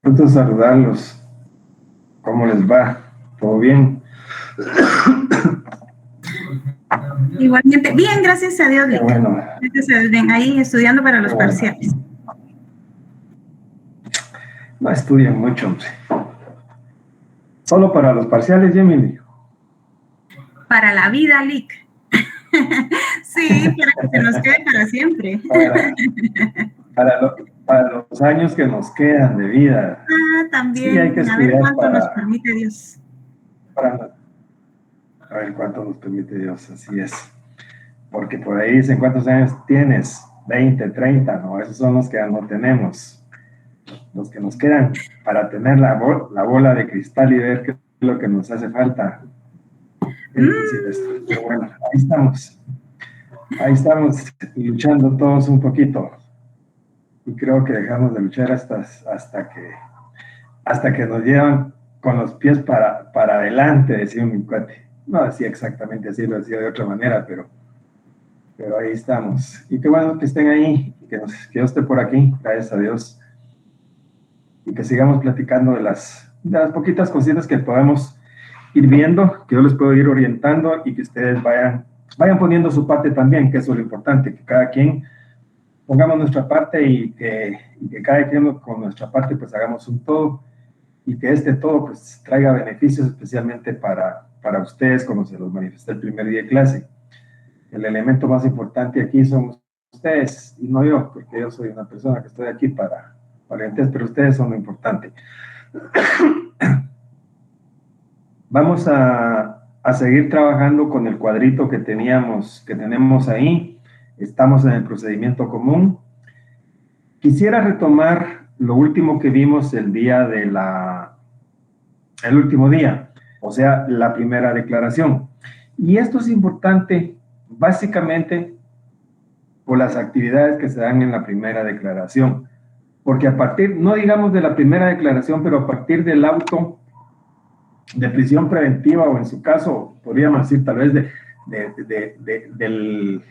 Gusto saludarlos. ¿Cómo les va? ¿Todo bien? Igualmente, bien, gracias a Dios, Qué Lick. bueno. Gracias a Dios, bien, ahí estudiando para Qué los bueno. parciales. No estudien mucho, hombre. Solo para los parciales, Gemini. Para la vida, Lick. Sí, para que se nos quede para siempre. Para, para los años que nos quedan de vida. Ah, Sí, hay que también, a ver estudiar cuánto nos permite Dios. para a ver cuánto nos permite Dios, así es. Porque por ahí dicen, ¿cuántos años tienes? 20, 30, no, esos son los que ya no tenemos. Los que nos quedan para tener la bola de cristal y ver qué es lo que nos hace falta. Es difícil esto, pero bueno, ahí estamos luchando todos un poquito. Y creo que dejamos de luchar hasta que nos llevan con los pies para adelante, decía mi cuate. No decía exactamente así, lo decía de otra manera, pero ahí estamos. Y qué bueno que estén ahí, que yo esté por aquí, gracias a Dios, y que sigamos platicando de las poquitas cositas que podemos ir viendo, que yo les puedo ir orientando y que ustedes vayan poniendo su parte también, que eso es lo importante, que cada quien pongamos nuestra parte y que cada quien con nuestra parte pues hagamos un todo y que este todo pues traiga beneficios especialmente para ustedes como se los manifesté el primer día de clase. El elemento más importante aquí somos ustedes y no yo, porque yo soy una persona que estoy aquí para ustedes, pero ustedes son lo importante. Vamos a seguir trabajando con el cuadrito que tenemos ahí. Estamos en el procedimiento común. Quisiera retomar lo último que vimos el último día, o sea, la primera declaración. Y esto es importante básicamente por las actividades que se dan en la primera declaración. Porque a partir, no digamos de la primera declaración, pero a partir del auto de prisión preventiva o en su caso, podríamos decir tal vez del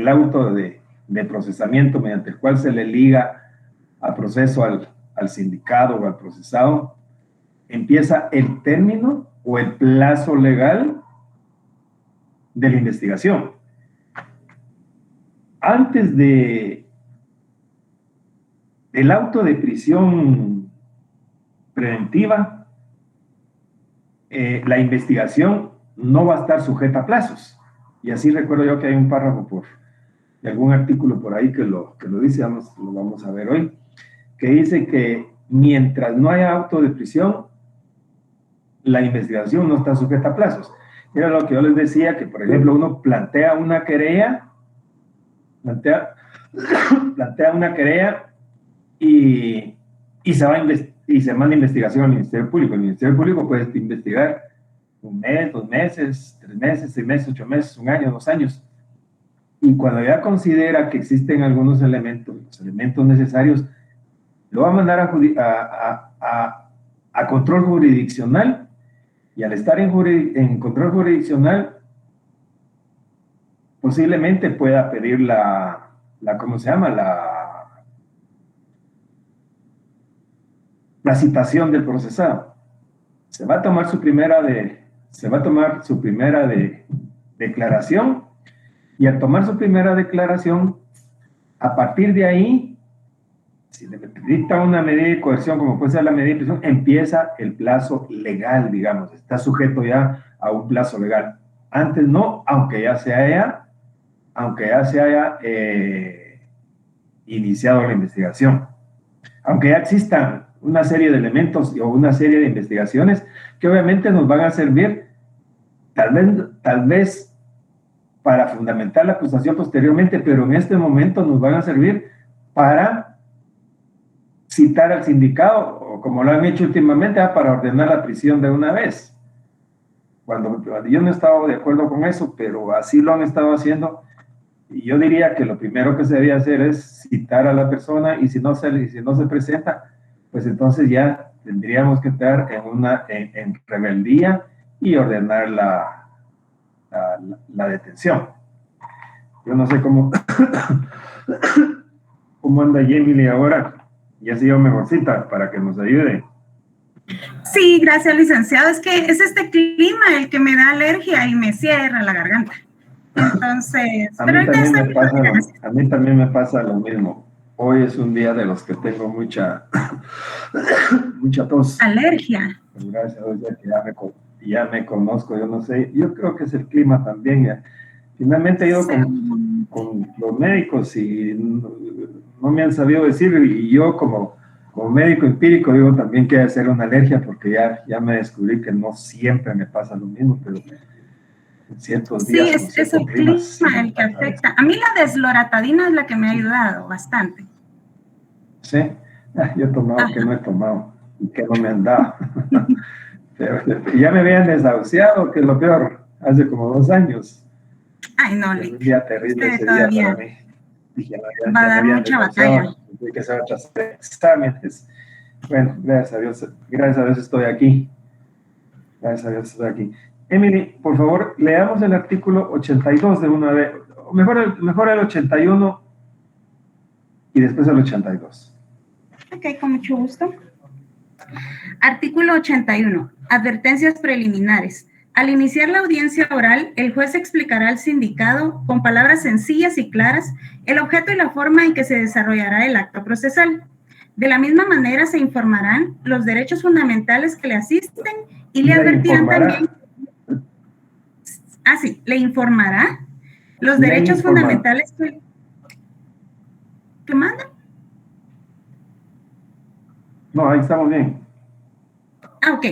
auto de procesamiento mediante el cual se le liga a proceso al sindicado o al procesado, empieza el término o el plazo legal de la investigación. Antes del auto de prisión preventiva, la investigación no va a estar sujeta a plazos. Y así recuerdo yo que hay un párrafo de algún artículo por ahí que lo dice, lo vamos a ver hoy, que dice que mientras no haya auto de prisión, la investigación no está sujeta a plazos. Era lo que yo les decía, que por ejemplo uno plantea una querella, plantea una querella y, y se manda investigación al Ministerio Público. El Ministerio Público puede investigar un mes, 2 meses, 3 meses, 6 meses, 8 meses, un año, 2 años. Y cuando ya considera que existen algunos elementos, los elementos necesarios, lo va a mandar a control jurisdiccional y al estar en control jurisdiccional posiblemente pueda pedir ¿cómo se llama? La citación del procesado. Se va a tomar su primera declaración y al tomar su primera declaración, a partir de ahí, si le dicta una medida de coerción, como puede ser la medida de prisión, empieza el plazo legal, digamos, está sujeto ya a un plazo legal. Antes no, aunque ya se haya iniciado la investigación. Aunque ya existan una serie de elementos o una serie de investigaciones que obviamente nos van a servir, tal vez para fundamentar la acusación posteriormente, pero en este momento nos van a servir para citar al sindicado, o como lo han hecho últimamente, para ordenar la prisión de una vez. Cuando yo no estaba de acuerdo con eso, pero así lo han estado haciendo. Y yo diría que lo primero que se debía hacer es citar a la persona y si no se presenta, pues entonces ya tendríamos que entrar en rebeldía y ordenar la detención. Yo no sé cómo anda Emily ahora. Ya se dio mejorcita para que nos ayude. Sí, gracias, licenciado. Es que es este clima el que me da alergia y me cierra la garganta. Entonces, pero ahorita estoy mejor, gracias. A mí también me pasa lo mismo. Hoy es un día de los que tengo mucha tos. Alergia. Pues gracias a Dios ya que ya me conozco, yo no sé. Yo creo que es el clima también. Ya. Finalmente he ido con los médicos y no me han sabido decir, y yo como médico empírico digo también que hay que hacer una alergia porque ya me descubrí que no siempre me pasa lo mismo, pero en ciertos días Sí, con es ciertos el climas sí clima me el que pasa eso. afecta. A mí la desloratadina es la que me ha ayudado bastante. Sí, yo he tomado que no he tomado y que no me han dado. Pero ya me habían desahuciado, que es lo peor, hace como 2 años. Ay, no, Es un Lick. día terrible Usted ese día para todavía mí. Dije, va a ya me dar habían mucha batalla. desahuciado, tuve que hacer otros exámenes. Bueno, gracias a Dios estoy aquí. Gracias a Dios estoy aquí. Emily, por favor, leamos el artículo 82 de una vez, o mejor el 81 y después el 82. Ok, con mucho gusto. Artículo 81. Advertencias preliminares. Al iniciar la audiencia oral, el juez explicará al sindicado, con palabras sencillas y claras, el objeto y la forma en que se desarrollará el acto procesal. De la misma manera, se informarán los derechos fundamentales que le asisten y le advertirán también. Le informará los derechos fundamentales que mandan. No, ahí estamos bien. Ok.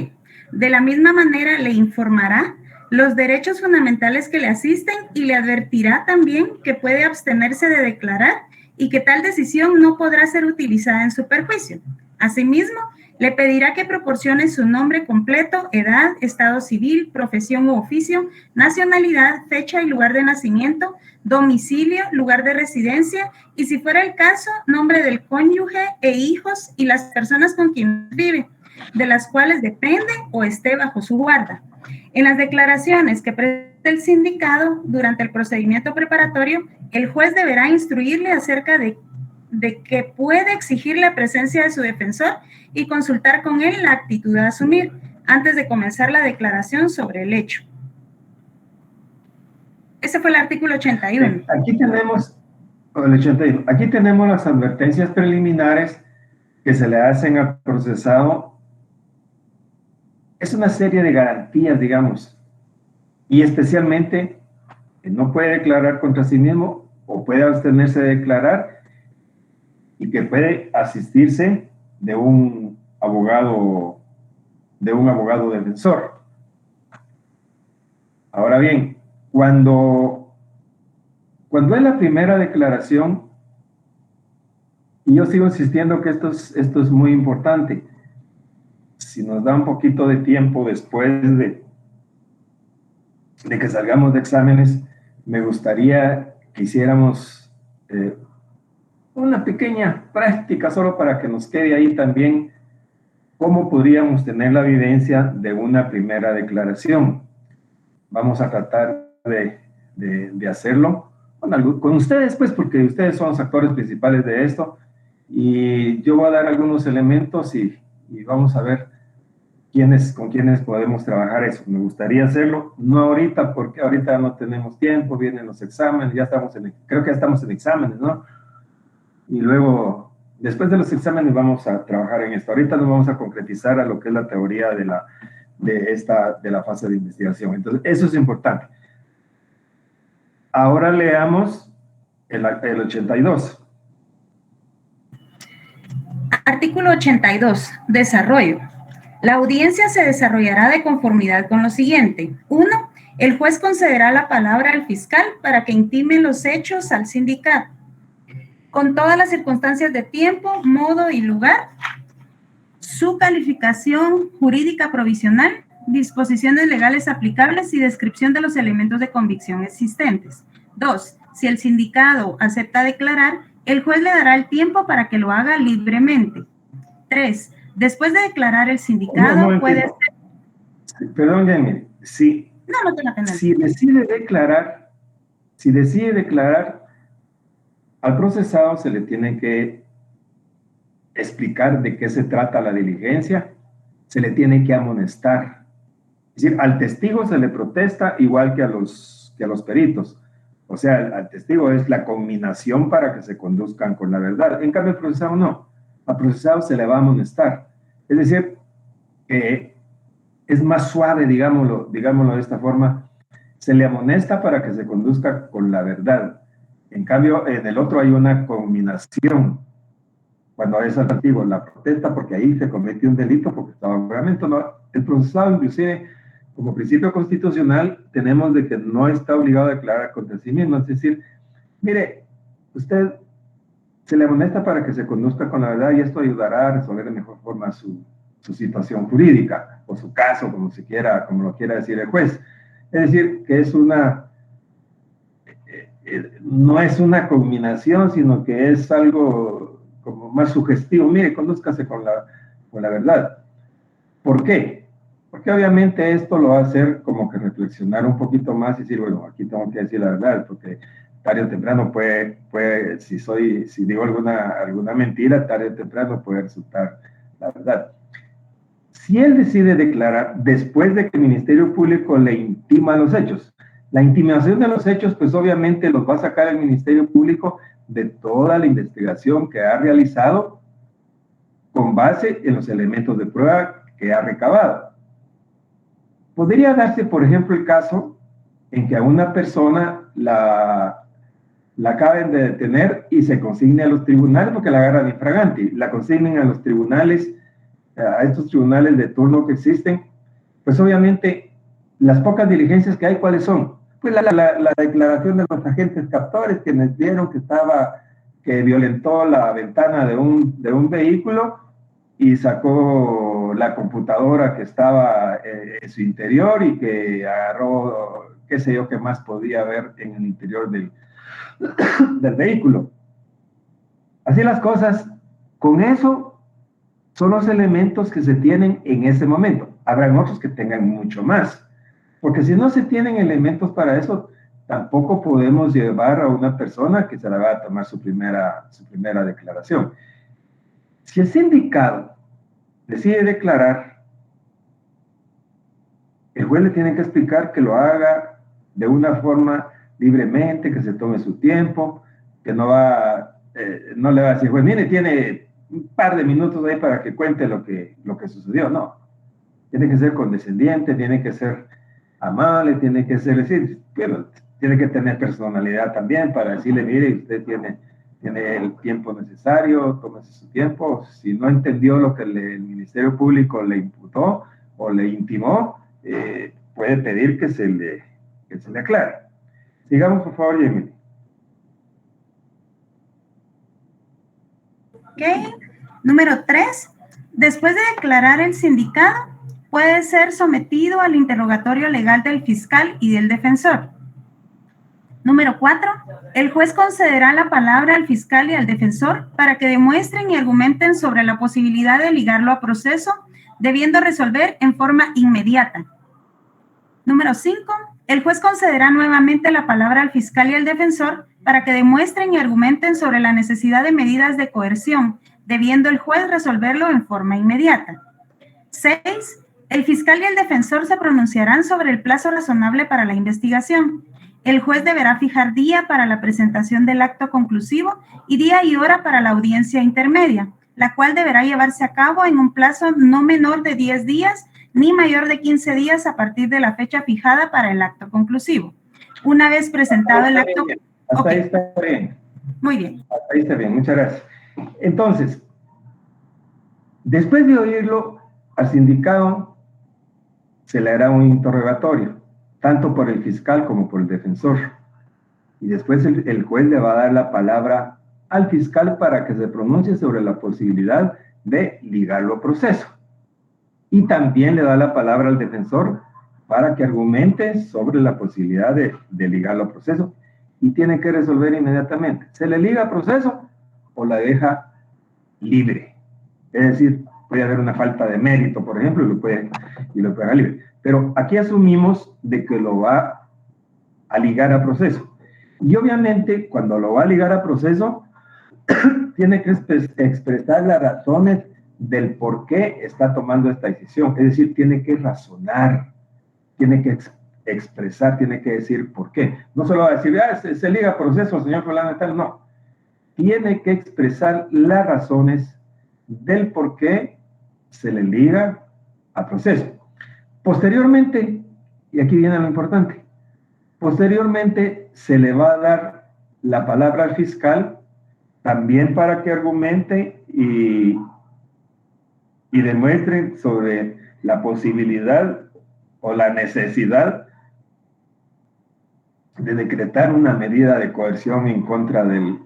De la misma manera, le informará los derechos fundamentales que le asisten y le advertirá también que puede abstenerse de declarar y que tal decisión no podrá ser utilizada en su perjuicio. Asimismo, le pedirá que proporcione su nombre completo, edad, estado civil, profesión u oficio, nacionalidad, fecha y lugar de nacimiento, domicilio, lugar de residencia y, si fuera el caso, nombre del cónyuge e hijos y las personas con quienes vive, de las cuales depende o esté bajo su guarda. En las declaraciones que preste el sindicado durante el procedimiento preparatorio, el juez deberá instruirle acerca de que puede exigir la presencia de su defensor y consultar con él la actitud a asumir antes de comenzar la declaración sobre el hecho. Ese fue el artículo 81. Aquí tenemos el 81. Aquí tenemos las advertencias preliminares que se le hacen al procesado. Es una serie de garantías, digamos, y especialmente no puede declarar contra sí mismo o puede abstenerse de declarar y que puede asistirse de un abogado defensor. Ahora bien, cuando es la primera declaración, y yo sigo insistiendo que esto es muy importante, si nos da un poquito de tiempo después de que salgamos de exámenes, me gustaría que hiciéramos una pequeña práctica solo para que nos quede ahí también cómo podríamos tener la evidencia de una primera declaración. Vamos a tratar de hacerlo con ustedes, pues, porque ustedes son los actores principales de esto, y yo voy a dar algunos elementos y vamos a ver con quiénes podemos trabajar eso. Me gustaría hacerlo, no ahorita, porque ahorita no tenemos tiempo, vienen los exámenes, creo que ya estamos en exámenes, ¿no? Y luego, después de los exámenes vamos a trabajar en esto. Ahorita nos vamos a concretizar a lo que es la teoría de la fase de investigación. Entonces, eso es importante. Ahora leamos el 82. Artículo 82. Desarrollo. La audiencia se desarrollará de conformidad con lo siguiente. 1. El juez concederá la palabra al fiscal para que intime los hechos al sindicado, con todas las circunstancias de tiempo, modo y lugar, su calificación jurídica provisional, disposiciones legales aplicables y descripción de los elementos de convicción existentes. 2. Si el sindicado acepta declarar, el juez le dará el tiempo para que lo haga libremente. 3. Después de declarar el sindicado puede ser... Perdón, Jamie. Si decide declarar, al procesado se le tiene que explicar de qué se trata la diligencia, se le tiene que amonestar. Es decir, al testigo se le protesta igual que a los peritos. O sea, al testigo es la conminación para que se conduzcan con la verdad. En cambio, al procesado no. Al procesado se le va a amonestar. Es decir, es más suave, digámoslo de esta forma. Se le amonesta para que se conduzca con la verdad. En cambio, en el otro hay una conminación. Cuando es alternativo, la protesta porque ahí se cometió un delito, porque estaba en juramento. No, el procesado, inclusive, como principio constitucional, tenemos de que no está obligado a declarar contra sí mismo. Es decir, mire, usted se le amonesta para que se conduzca con la verdad y esto ayudará a resolver de mejor forma su situación jurídica o su caso, como lo quiera decir el juez. Es decir, que es no es una conminación, sino que es algo como más sugestivo. Mire, condúzcase con la verdad. ¿Por qué? Porque obviamente esto lo va a hacer como que reflexionar un poquito más y decir, bueno, aquí tengo que decir la verdad, porque tarde o temprano puede si digo alguna mentira, tarde o temprano puede resultar la verdad. Si él decide declarar después de que el Ministerio Público le intima los hechos, la intimación de los hechos, pues obviamente los va a sacar el Ministerio Público de toda la investigación que ha realizado con base en los elementos de prueba que ha recabado. Podría darse, por ejemplo, el caso en que a una persona la acaben de detener y se consigne a los tribunales porque la agarran infraganti, la consignen a los tribunales, a estos tribunales de turno que existen, pues obviamente las pocas diligencias que hay, ¿cuáles son? Pues la declaración de los agentes captores que nos vieron que violentó la ventana de un vehículo y sacó la computadora que estaba en su interior y que agarró, qué sé yo, qué más podía haber en el interior del vehículo. Así las cosas, con eso son los elementos que se tienen en ese momento. Habrán otros que tengan mucho más, porque si no se tienen elementos para eso, tampoco podemos llevar a una persona que se la va a tomar su primera declaración. Si el sindicado decide declarar, el juez le tiene que explicar que lo haga de una forma libremente, que se tome su tiempo, que no le va a decir, pues mire, tiene un par de minutos ahí para que cuente lo que sucedió. No, tiene que ser condescendiente, tiene que ser amable, tiene que ser, bueno, tiene que tener personalidad también para decirle, mire, usted tiene el tiempo necesario, tómese su tiempo. Si no entendió lo que el Ministerio Público le imputó o le intimó, puede pedir que se le aclare. Sigamos, por favor, Emily. Ok. Número 3. Después de declarar el sindicado, puede ser sometido al interrogatorio legal del fiscal y del defensor. Número 4. El juez concederá la palabra al fiscal y al defensor para que demuestren y argumenten sobre la posibilidad de ligarlo a proceso, debiendo resolver en forma inmediata. Número 5. El juez concederá nuevamente la palabra al fiscal y al defensor para que demuestren y argumenten sobre la necesidad de medidas de coerción, debiendo el juez resolverlo en forma inmediata. 6. El fiscal y el defensor se pronunciarán sobre el plazo razonable para la investigación. El juez deberá fijar día para la presentación del acto conclusivo y día y hora para la audiencia intermedia, la cual deberá llevarse a cabo en un plazo no menor de 10 días ni mayor de 15 días a partir de la fecha fijada para el acto conclusivo. Una vez presentado el acto... Hasta ahí está bien. Muy bien. Hasta ahí está bien, muchas gracias. Entonces, después de oírlo al sindicado, se le hará un interrogatorio, tanto por el fiscal como por el defensor. Y después el juez le va a dar la palabra al fiscal para que se pronuncie sobre la posibilidad de ligarlo a proceso. Y también le da la palabra al defensor para que argumente sobre la posibilidad de ligarlo a proceso. Y tiene que resolver inmediatamente. ¿Se le liga a proceso o la deja libre? Es decir, puede haber una falta de mérito, por ejemplo, y lo puede dejar libre. Pero aquí asumimos de que lo va a ligar a proceso. Y obviamente, cuando lo va a ligar a proceso, tiene que expresar las razones del por qué está tomando esta decisión. Es decir, tiene que razonar, tiene que expresar, tiene que decir por qué. No solo va a decir, se liga proceso, señor fulano y tal, no. Tiene que expresar las razones del por qué se le liga a proceso. Posteriormente, y aquí viene lo importante, posteriormente se le va a dar la palabra al fiscal también para que argumente y demuestre sobre la posibilidad o la necesidad de decretar una medida de coerción en contra del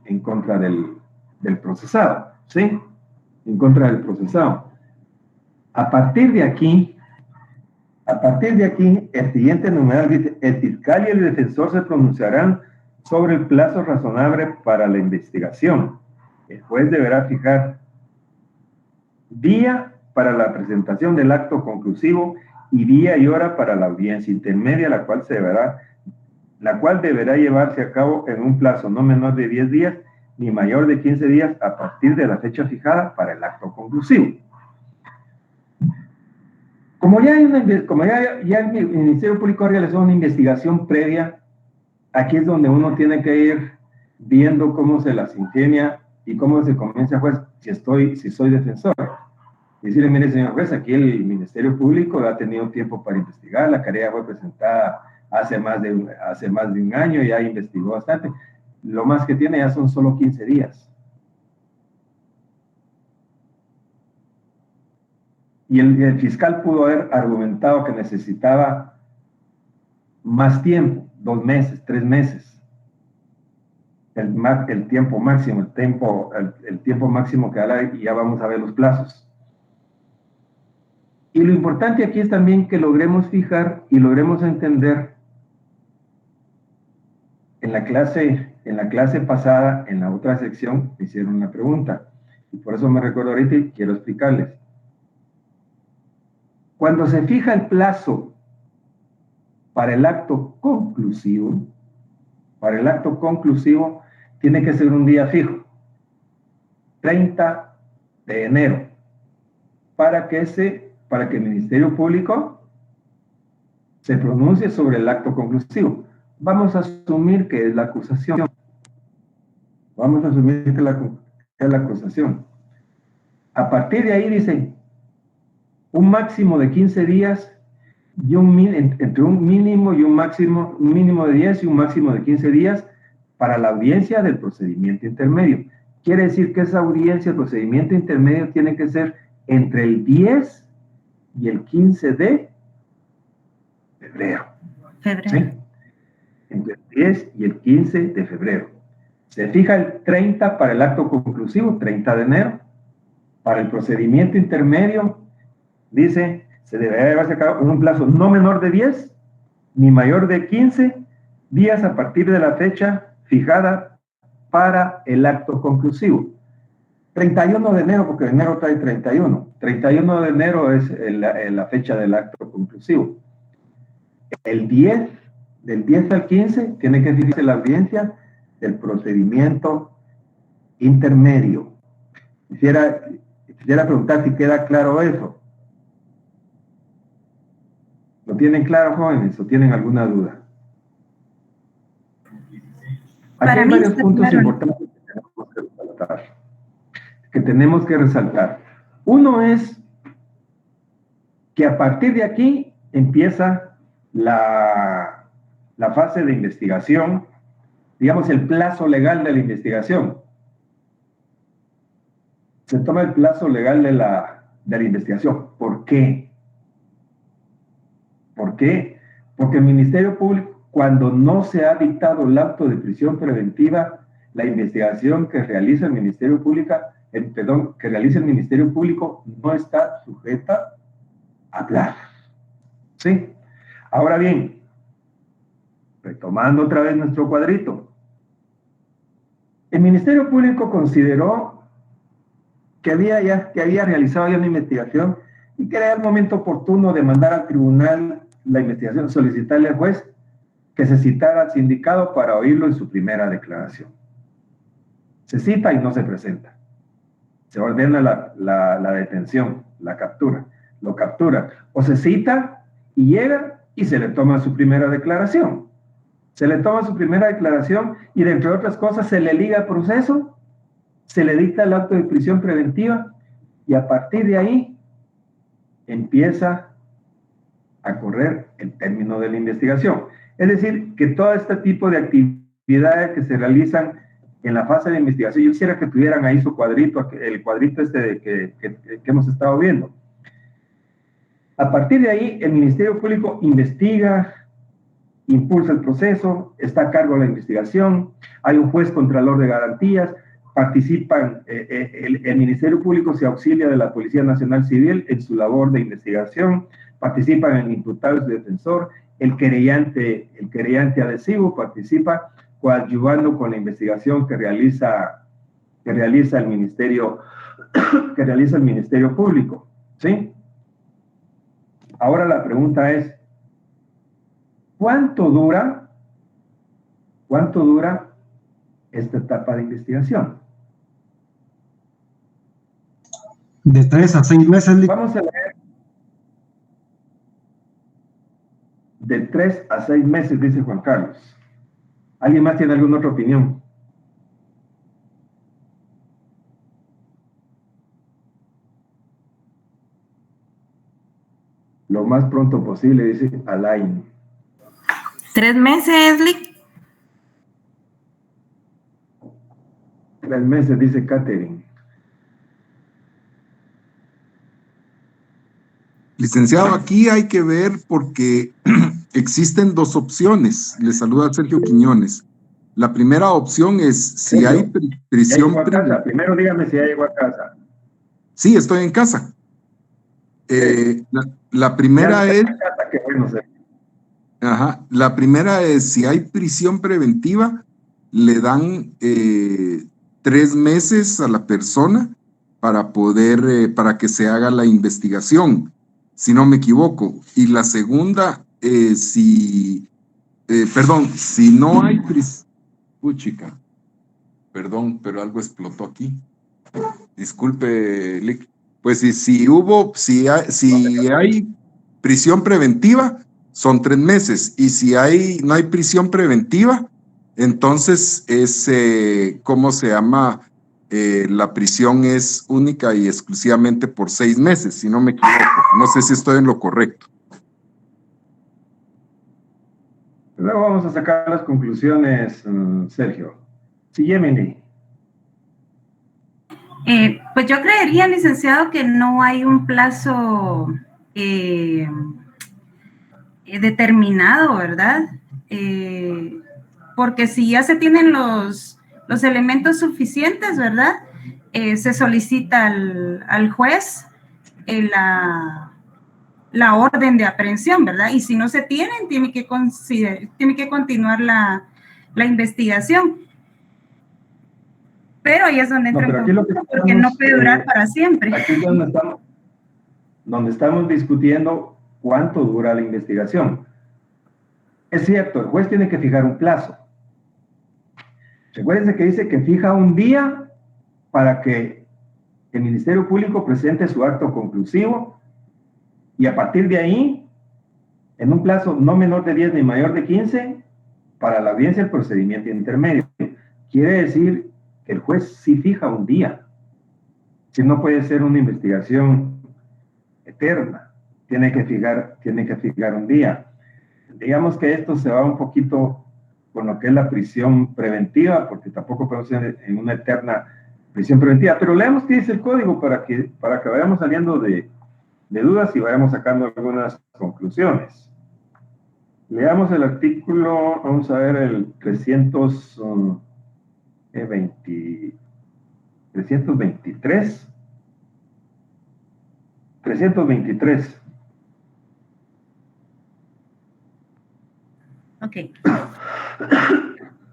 procesado, ¿sí? En contra del procesado. A partir de aquí, el siguiente numeral dice, el fiscal y el defensor se pronunciarán sobre el plazo razonable para la investigación. El juez deberá fijar día para la presentación del acto conclusivo y día y hora para la audiencia intermedia, la cual deberá llevarse a cabo en un plazo no menor de 10 días ni mayor de 15 días a partir de la fecha fijada para el acto conclusivo. Como ya el Ministerio Público ha realizado una investigación previa, aquí es donde uno tiene que ir viendo cómo se las ingenia y cómo se convence a juez si soy defensor. Decirle, mire, señor juez, aquí el Ministerio Público ha tenido tiempo para investigar, la querella fue presentada hace más de un año, ya investigó bastante. Lo más que tiene ya son solo 15 días. Y el fiscal pudo haber argumentado que necesitaba más tiempo, 2 meses, 3 meses. El tiempo máximo, el tiempo máximo que da, y ya vamos a ver los plazos. Y lo importante aquí es también que logremos fijar y logremos entender en la clase pasada, en la otra sección, me hicieron una pregunta. Y por eso me recuerdo ahorita y quiero explicarles. Cuando se fija el plazo para el acto conclusivo, tiene que ser un día fijo, 30 de enero, para que el Ministerio Público se pronuncie sobre el acto conclusivo. Vamos a asumir que es la acusación. A partir de ahí dice, un máximo de 15 días y entre un mínimo y un mínimo de 10 y un máximo de 15 días para la audiencia del procedimiento intermedio. Quiere decir que esa audiencia, el procedimiento intermedio, tiene que ser entre el 10 y el 15 de febrero. ¿Sí? Entre el 10 y el 15 de febrero. Se fija el 30 para el acto conclusivo, 30 de enero. Para el procedimiento intermedio, dice, se deberá llevarse a cabo en un plazo no menor de 10 ni mayor de 15 días a partir de la fecha fijada para el acto conclusivo. 31 de enero, porque enero trae 31. 31 de enero es la fecha del acto conclusivo. Del 10 al 15 tiene que fijarse la audiencia del procedimiento intermedio. Quisiera preguntar si queda claro eso. ¿Lo tienen claro, jóvenes, o tienen alguna duda? Aquí hay varios puntos importantes que tenemos que resaltar. Uno es que a partir de aquí empieza la fase de investigación, digamos el plazo legal de la investigación. Se toma el plazo legal de la investigación. ¿Por qué? ¿Por qué? Porque el Ministerio Público, cuando no se ha dictado el acto de prisión preventiva, la investigación que realiza el Ministerio Público no está sujeta a plazo. ¿Sí? Ahora bien, retomando otra vez nuestro cuadrito, el Ministerio Público consideró que había realizado ya una investigación y que era el momento oportuno de mandar al tribunal la investigación, solicitarle al juez que se citara al sindicado para oírlo en su primera declaración. Se cita y no se presenta. se ordena la detención, la captura, lo captura, o se cita y llega y se le toma su primera declaración. Se le toma su primera declaración y, de entre otras cosas, se le liga el proceso, se le dicta el acto de prisión preventiva y a partir de ahí empieza a correr el término de la investigación. Es decir, que todo este tipo de actividades que se realizan en la fase de investigación, yo quisiera que tuvieran ahí su cuadrito, el cuadrito este que hemos estado viendo. A partir de ahí, el Ministerio Público investiga, impulsa el proceso, está a cargo de la investigación, hay un juez contralor de garantías, participan, el Ministerio Público se auxilia de la Policía Nacional Civil en su labor de investigación, participan el imputado y defensor, el querellante adhesivo participa coadyuvando con la investigación que realiza el Ministerio Público, ¿sí? Ahora la pregunta es, ¿cuánto dura esta etapa de investigación? De 3 a 6 meses. Vamos a leer. De 3 a 6 meses, dice Juan Carlos. ¿Alguien más tiene alguna otra opinión? Lo más pronto posible, dice Alain. 3 meses, Lick. 3 meses, dice Catherine. Licenciado, aquí hay que ver porque existen dos opciones. Le saluda Sergio Quiñones. La primera opción es si Sergio, hay prisión. ¿ya llegó a casa? Primero dígame si ya llegó a casa. Sí, estoy en casa. La primera es. Casa, qué bueno, Sergio. Ajá, la primera es si hay prisión preventiva, le dan 3 meses a la persona para poder, para que se haga la investigación, si no me equivoco. Y la segunda, si no hay prisión, puchica, perdón, pero algo explotó aquí. Disculpe, Lick. Pues si hay prisión preventiva, son 3 meses. Y si no hay prisión preventiva, entonces es, ¿cómo se llama? La prisión es única y exclusivamente por 6 meses, si no me equivoco. No sé si estoy en lo correcto. Luego vamos a sacar las conclusiones, Sergio. Sí, Gemini. Pues yo creería, licenciado, que no hay un plazo determinado, ¿verdad? Porque si ya se tienen los elementos suficientes, ¿verdad? Se solicita al juez la orden de aprehensión, ¿verdad? Y si no se tienen, tiene que continuar la investigación. Pero ahí es donde entra el conflicto, porque no puede durar para siempre. Aquí es donde estamos discutiendo cuánto dura la investigación. Es cierto, el juez tiene que fijar un plazo. Recuérdense que dice que fija un día para que el Ministerio Público presente su acto conclusivo y a partir de ahí, en un plazo no menor de 10 ni mayor de 15, para la audiencia el procedimiento intermedio. Quiere decir que el juez sí fija un día. Si no puede ser una investigación eterna, tiene que fijar un día. Digamos que esto se va un poquito con lo que es la prisión preventiva, porque tampoco podemos ser en una eterna prisión preventiva. Pero leamos qué dice el código para que vayamos saliendo de dudas y vayamos sacando algunas conclusiones. Leamos el artículo, vamos a ver el 323. 323. Ok.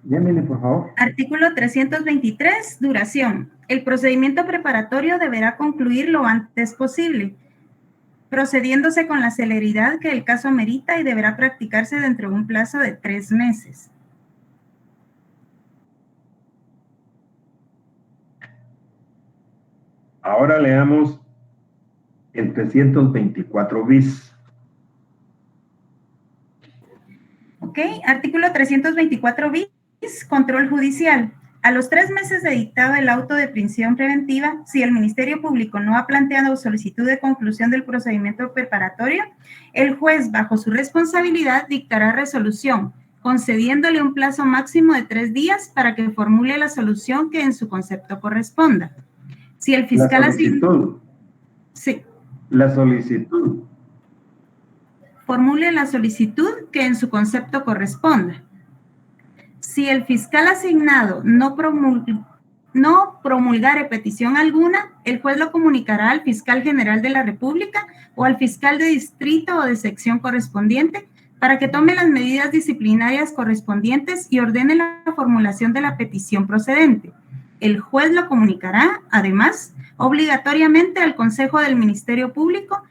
Llámenle, por favor. Artículo 323, duración. El procedimiento preparatorio deberá concluir lo antes posible, procediéndose con la celeridad que el caso amerita y deberá practicarse dentro de un plazo de 3 meses. Ahora leamos el 324 bis. Ok, artículo 324 bis, control judicial. A los 3 meses de dictado el auto de prisión preventiva, si el Ministerio Público no ha planteado solicitud de conclusión del procedimiento preparatorio, el juez, bajo su responsabilidad, dictará resolución, concediéndole un plazo máximo de 3 días para que formule la solución que en su concepto corresponda. Si el fiscal... La solicitud. Sí. La solicitud. Formule la solicitud que en su concepto corresponda. Si el fiscal asignado no promulgare petición alguna, el juez lo comunicará al fiscal general de la República o al fiscal de distrito o de sección correspondiente para que tome las medidas disciplinarias correspondientes y ordene la formulación de la petición procedente. El juez lo comunicará, además, obligatoriamente al Consejo del Ministerio Público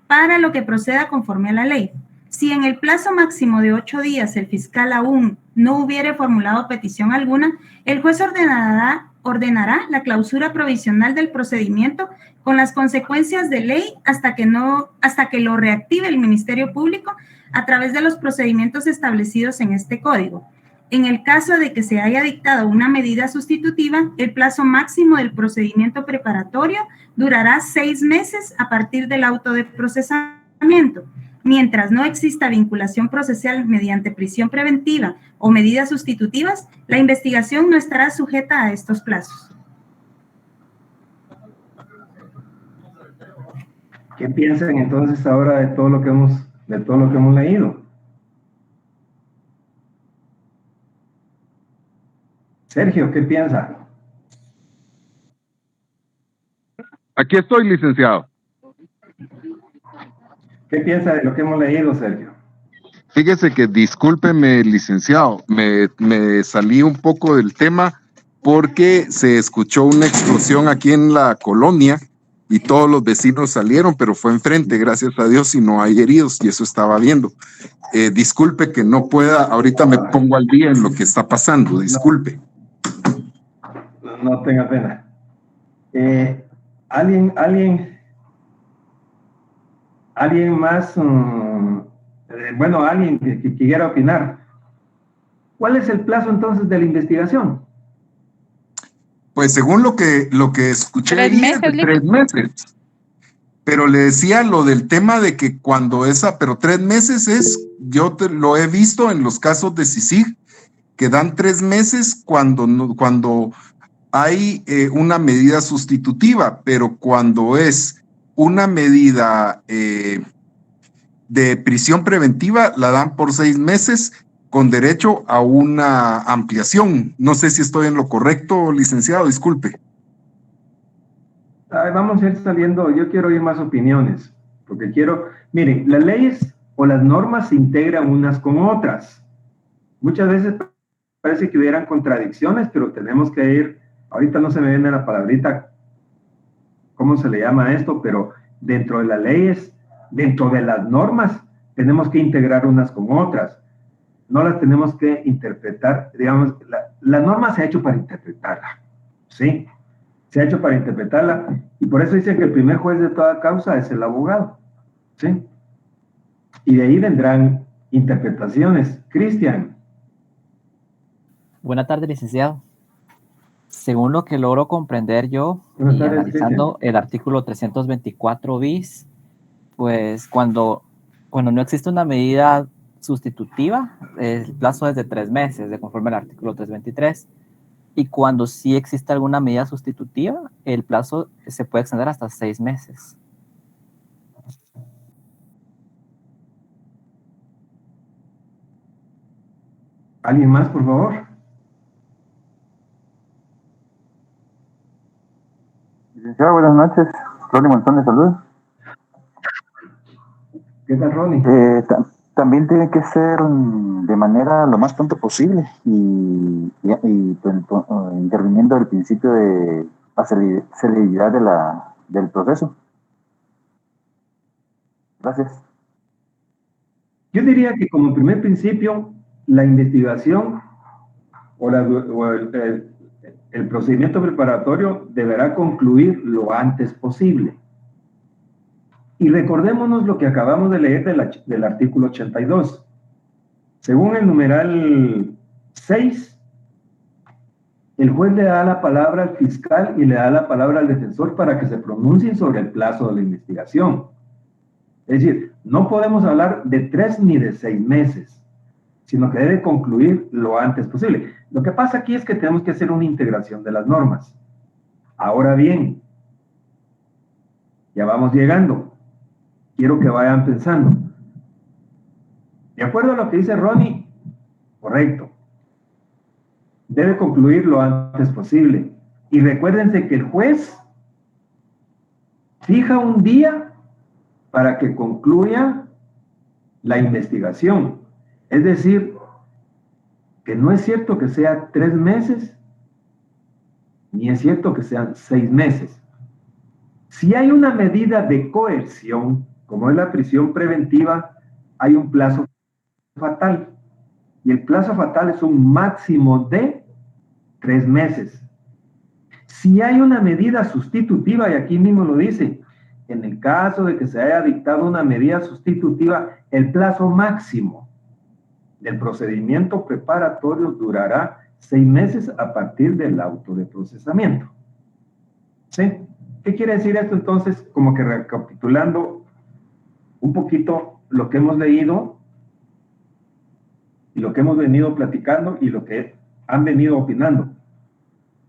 para lo que proceda conforme a la ley. Si en el plazo máximo de 8 días el fiscal aún no hubiere formulado petición alguna, el juez ordenará la clausura provisional del procedimiento con las consecuencias de ley hasta que lo reactive el Ministerio Público a través de los procedimientos establecidos en este código. En el caso de que se haya dictado una medida sustitutiva, el plazo máximo del procedimiento preparatorio durará 6 meses a partir del auto de procesamiento. Mientras no exista vinculación procesal mediante prisión preventiva o medidas sustitutivas, la investigación no estará sujeta a estos plazos. ¿Qué piensan entonces ahora de todo lo que hemos leído? Sergio, ¿qué piensa? Aquí estoy, licenciado. ¿Qué piensa de lo que hemos leído, Sergio? Fíjese que, discúlpeme, licenciado, me salí un poco del tema porque se escuchó una explosión aquí en la colonia y todos los vecinos salieron, pero fue enfrente, gracias a Dios, y no hay heridos, y eso estaba viendo. Disculpe que no pueda, ahorita me pongo al día en lo que está pasando, disculpe. No tenga pena. ¿Alguien más? Alguien que quiera opinar. ¿Cuál es el plazo entonces de la investigación? Pues según lo que escuché ahí es de 3 meses. Pero le decía lo del tema de que pero 3 meses yo lo he visto en los casos de CICIG, que dan 3 meses cuando hay una medida sustitutiva, pero cuando es una medida de prisión preventiva, la dan por 6 meses con derecho a una ampliación. No sé si estoy en lo correcto, licenciado, disculpe. Vamos a ir saliendo, yo quiero oír más opiniones, porque miren, las leyes o las normas se integran unas con otras. Muchas veces parece que hubieran contradicciones, pero tenemos que ir, ahorita no se me viene la palabrita, ¿cómo se le llama esto? Pero dentro de las leyes, dentro de las normas, tenemos que integrar unas con otras. No las tenemos que interpretar, digamos, la norma se ha hecho para interpretarla, ¿sí? Se ha hecho para interpretarla, y por eso dicen que el primer juez de toda causa es el abogado, ¿sí? Y de ahí vendrán interpretaciones. Cristian. Buenas tardes, licenciado. Según lo que logro comprender yo, y analizando el artículo 324 bis, pues cuando no existe una medida sustitutiva, el plazo es de 3 meses, de conforme al artículo 323, y cuando sí existe alguna medida sustitutiva, el plazo se puede extender hasta 6 meses. ¿Alguien más, por favor? Licenciado, buenas noches. Ronnie Monzón de Salud. ¿Qué tal, Ronnie? También tiene que ser de manera lo más pronto posible y interviniendo el principio de celeridad del proceso. Gracias. Yo diría que como primer principio, la investigación o el procedimiento preparatorio deberá concluir lo antes posible. Y recordémonos lo que acabamos de leer del artículo 82. Según el numeral 6, el juez le da la palabra al fiscal y le da la palabra al defensor para que se pronuncien sobre el plazo de la investigación. Es decir, no podemos hablar de 3 ni de 6 meses, sino que debe concluir lo antes posible. Lo que pasa aquí es que tenemos que hacer una integración de las normas. Ahora bien, ya vamos llegando. Quiero que vayan pensando. De acuerdo a lo que dice Ronnie, correcto. Debe concluir lo antes posible. Y recuérdense que el juez fija un día para que concluya la investigación. Es decir, que no es cierto que sea 3 meses, ni es cierto que sean 6 meses. Si hay una medida de coerción, como es la prisión preventiva, hay un plazo fatal. Y el plazo fatal es un máximo de 3 meses. Si hay una medida sustitutiva, y aquí mismo lo dice, en el caso de que se haya dictado una medida sustitutiva, el plazo máximo del procedimiento preparatorio durará 6 meses a partir del auto de procesamiento. ¿Sí? ¿Qué quiere decir esto entonces? Como que recapitulando un poquito lo que hemos leído y lo que hemos venido platicando y lo que han venido opinando.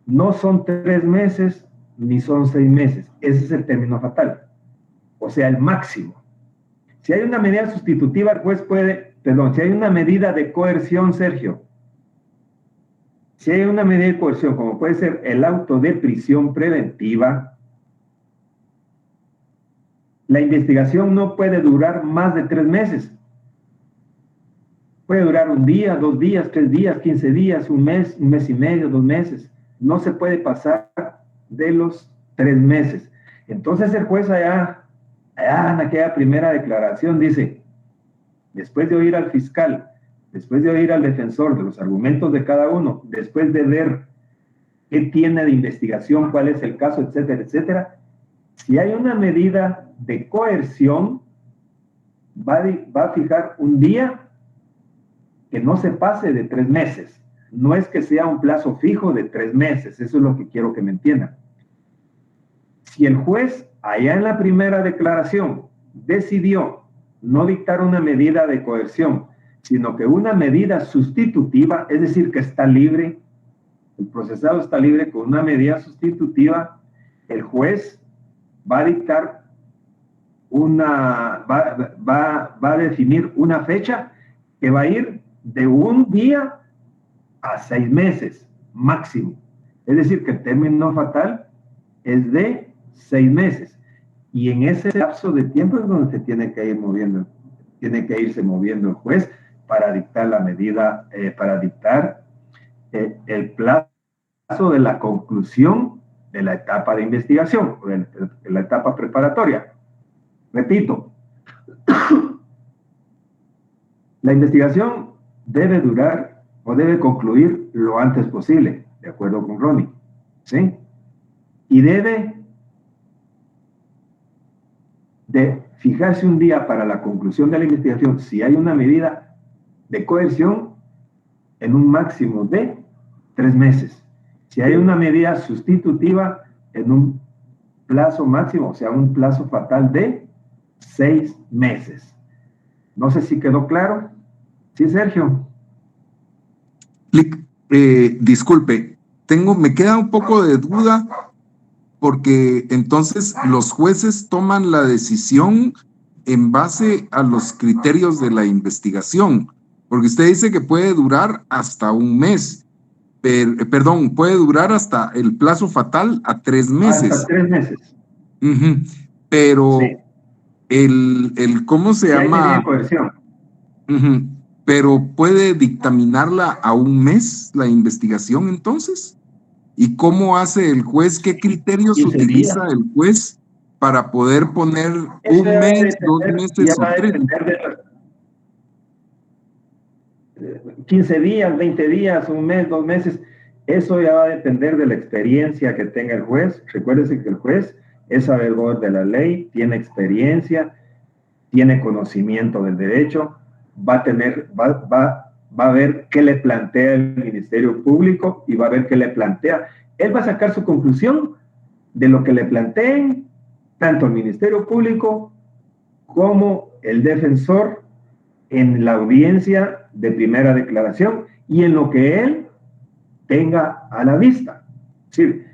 No son 3 meses ni son 6 meses. Ese es el término fatal. O sea, el máximo. Si hay una medida sustitutiva, el juez puede, si hay una medida de coerción, Sergio, si hay una medida de coerción, como puede ser el auto de prisión preventiva, la investigación no puede durar más de 3 meses. Puede durar 1 día, 2 días, 3 días, 15 días, 1 mes y medio, 2 meses. No se puede pasar de los 3 meses. Entonces el juez allá en aquella primera declaración dice, después de oír al fiscal, después de oír al defensor de los argumentos de cada uno, después de ver qué tiene de investigación, cuál es el caso, etcétera, etcétera, si hay una medida de coerción, va a fijar un día que no se pase de 3 meses. No es que sea un plazo fijo de 3 meses, eso es lo que quiero que me entiendan. Si el juez, allá en la primera declaración, decidió no dictar una medida de coerción, sino que una medida sustitutiva, es decir, que está libre, el procesado está libre con una medida sustitutiva, el juez va a dictar va a definir una fecha que va a ir de 1 día a 6 meses máximo. Es decir, que el término fatal es de 6 meses. Y en ese lapso de tiempo es donde se tiene que ir moviendo, tiene que irse moviendo el juez para dictar la medida, para dictar el plazo de la conclusión de la etapa de investigación, de la etapa preparatoria. Repito, la investigación debe durar o debe concluir lo antes posible, de acuerdo con Ronnie, ¿sí? Y debe de fijarse un día para la conclusión de la investigación si hay una medida de coerción en un máximo de 3 meses. Si hay una medida sustitutiva en un plazo máximo, o sea, un plazo fatal de 6 meses. No sé si quedó claro. Sí, Sergio. Disculpe, me queda un poco de duda porque entonces los jueces toman la decisión en base a los criterios de la investigación, porque usted dice que puede durar hasta 1 mes, puede durar hasta el plazo fatal a 3 meses. Hasta 3 meses. Pero sí. ¿Cómo se llama? Coerción. Pero puede dictaminarla a 1 mes la investigación entonces. ¿Y cómo hace el juez? ¿Qué criterios utiliza el juez para poder poner 1 mes, 2 meses o 3? 15 días, 20 días, 1 mes, 2 meses. Eso ya va a depender de la experiencia que tenga el juez. Recuérdense que el juez es sabedor de la ley, tiene experiencia, tiene conocimiento del derecho, va a ver qué le plantea el Ministerio Público y va a ver qué le plantea. Él va a sacar su conclusión de lo que le planteen tanto el Ministerio Público como el defensor en la audiencia de primera declaración y en lo que él tenga a la vista. Es decir,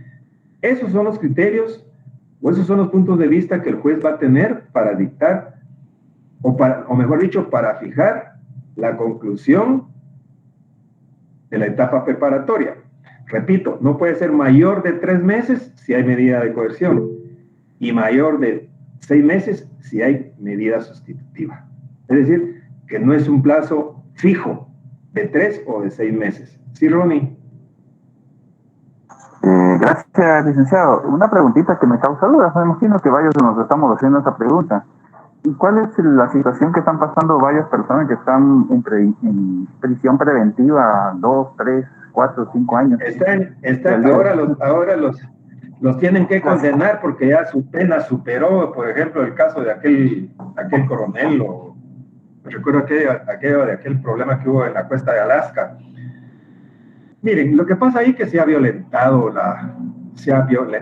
esos son los criterios o esos son los puntos de vista que el juez va a tener para dictar, o mejor dicho, para fijar la conclusión de la etapa preparatoria. Repito, no puede ser mayor de 3 meses si hay medida de coerción y mayor de 6 meses si hay medida sustitutiva. Es decir, que no es un plazo fijo de 3 o de 6 meses. ¿Sí, Ronnie? Gracias, licenciado. Una preguntita que me causa dudas. Me imagino que varios nos estamos haciendo esa pregunta. ¿Y cuál es la situación que están pasando varias personas que están en prisión preventiva 2, 3, 4, 5 años? Ahora los tienen que condenar porque ya su pena superó, por ejemplo, el caso de aquel coronel, o recuerdo aquel problema que hubo en la costa de Alaska. Miren, lo que pasa ahí es que se ha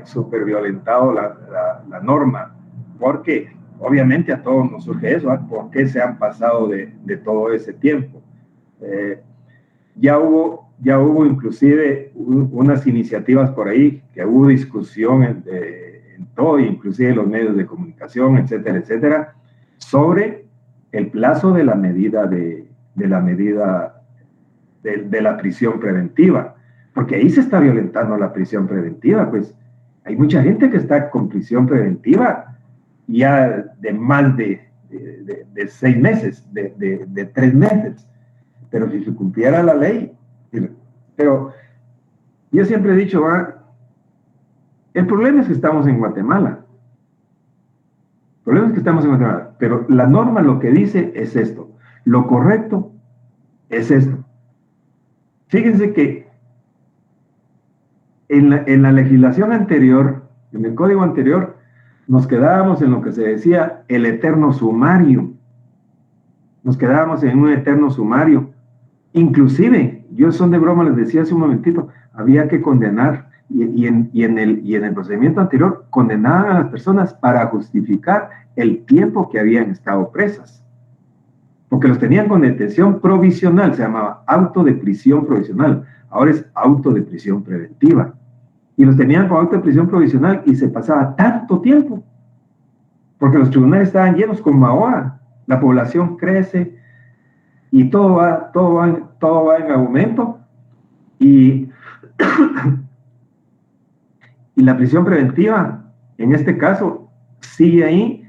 super violentado la norma, porque obviamente a todos nos surge eso, ¿eh? ¿Por qué se han pasado de todo ese tiempo? Ya hubo inclusive unas iniciativas por ahí, que hubo discusión en todo, inclusive en los medios de comunicación, etcétera, etcétera, sobre el plazo de la medida de la prisión preventiva, porque ahí se está violentando la prisión preventiva. Pues hay mucha gente que está con prisión preventiva ya de más de 6 meses, de 3 meses, pero si se cumpliera la ley. Pero yo siempre he dicho, el problema es que estamos en Guatemala. Pero la norma lo que dice es esto. Lo correcto es esto. Fíjense que en la legislación anterior, en el código anterior, nos quedábamos en lo que se decía el eterno sumario. Nos quedábamos en un eterno sumario. Inclusive, yo son de broma les decía hace un momentito, había que condenar, y en el procedimiento anterior condenaban a las personas para justificar el tiempo que habían estado presas. Porque los tenían con detención provisional, se llamaba auto de prisión provisional, ahora es auto de prisión preventiva. Y los tenían con auto de prisión provisional y se pasaba tanto tiempo, porque los tribunales estaban llenos como ahora, la población crece y todo va en aumento, y la prisión preventiva, en este caso, sigue ahí,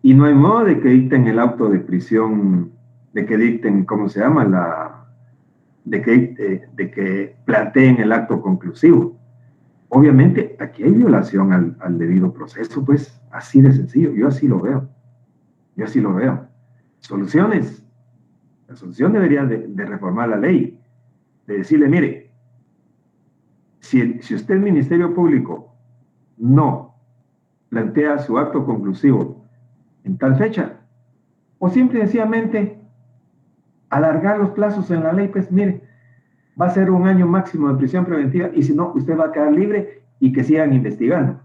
y no hay modo de que dicten el auto de prisión, de que dicten, ¿cómo se llama? De que planteen el acto conclusivo. Obviamente, aquí hay violación al debido proceso, pues, así de sencillo. Yo así lo veo. Soluciones. La solución debería de reformar la ley, de decirle, mire, si usted, Ministerio Público, no plantea su acto conclusivo en tal fecha, o simple y sencillamente alargar los plazos en la ley, pues mire, va a ser 1 año máximo de prisión preventiva, y si no, usted va a quedar libre y que sigan investigando.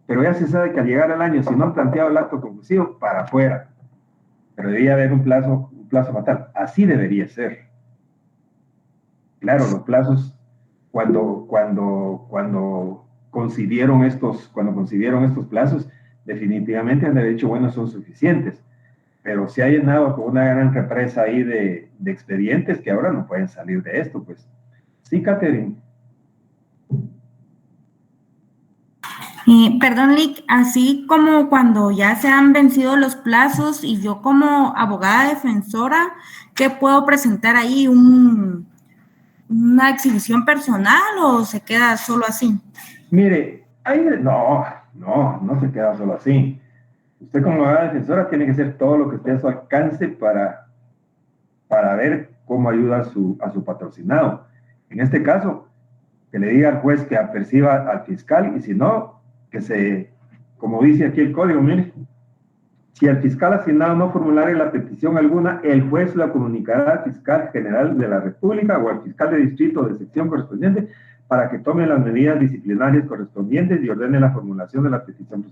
Pero ya se sabe que al llegar al año, si no han planteado el acto conclusivo, para afuera. Pero debería haber un plazo fatal. Así debería ser. Claro, los plazos, cuando concibieron estos plazos, definitivamente han de hecho, bueno, son suficientes. Pero se ha llenado con una gran represa ahí de expedientes que ahora no pueden salir de esto, pues. Sí, Catherine. Perdón, Lick, así como cuando ya se han vencido los plazos y yo como abogada defensora, ¿qué puedo presentar ahí? ¿Una exhibición personal o se queda solo así? Mire, no se queda solo así. Usted como abogada defensora tiene que hacer todo lo que esté a su alcance para ver cómo ayuda a su patrocinado. En este caso, que le diga al juez que aperciba al fiscal, y si no, que se, como dice aquí el código, mire, si el fiscal asignado no formulare la petición alguna, el juez la comunicará al fiscal general de la República o al fiscal de distrito o de sección correspondiente para que tome las medidas disciplinarias correspondientes y ordene la formulación de la petición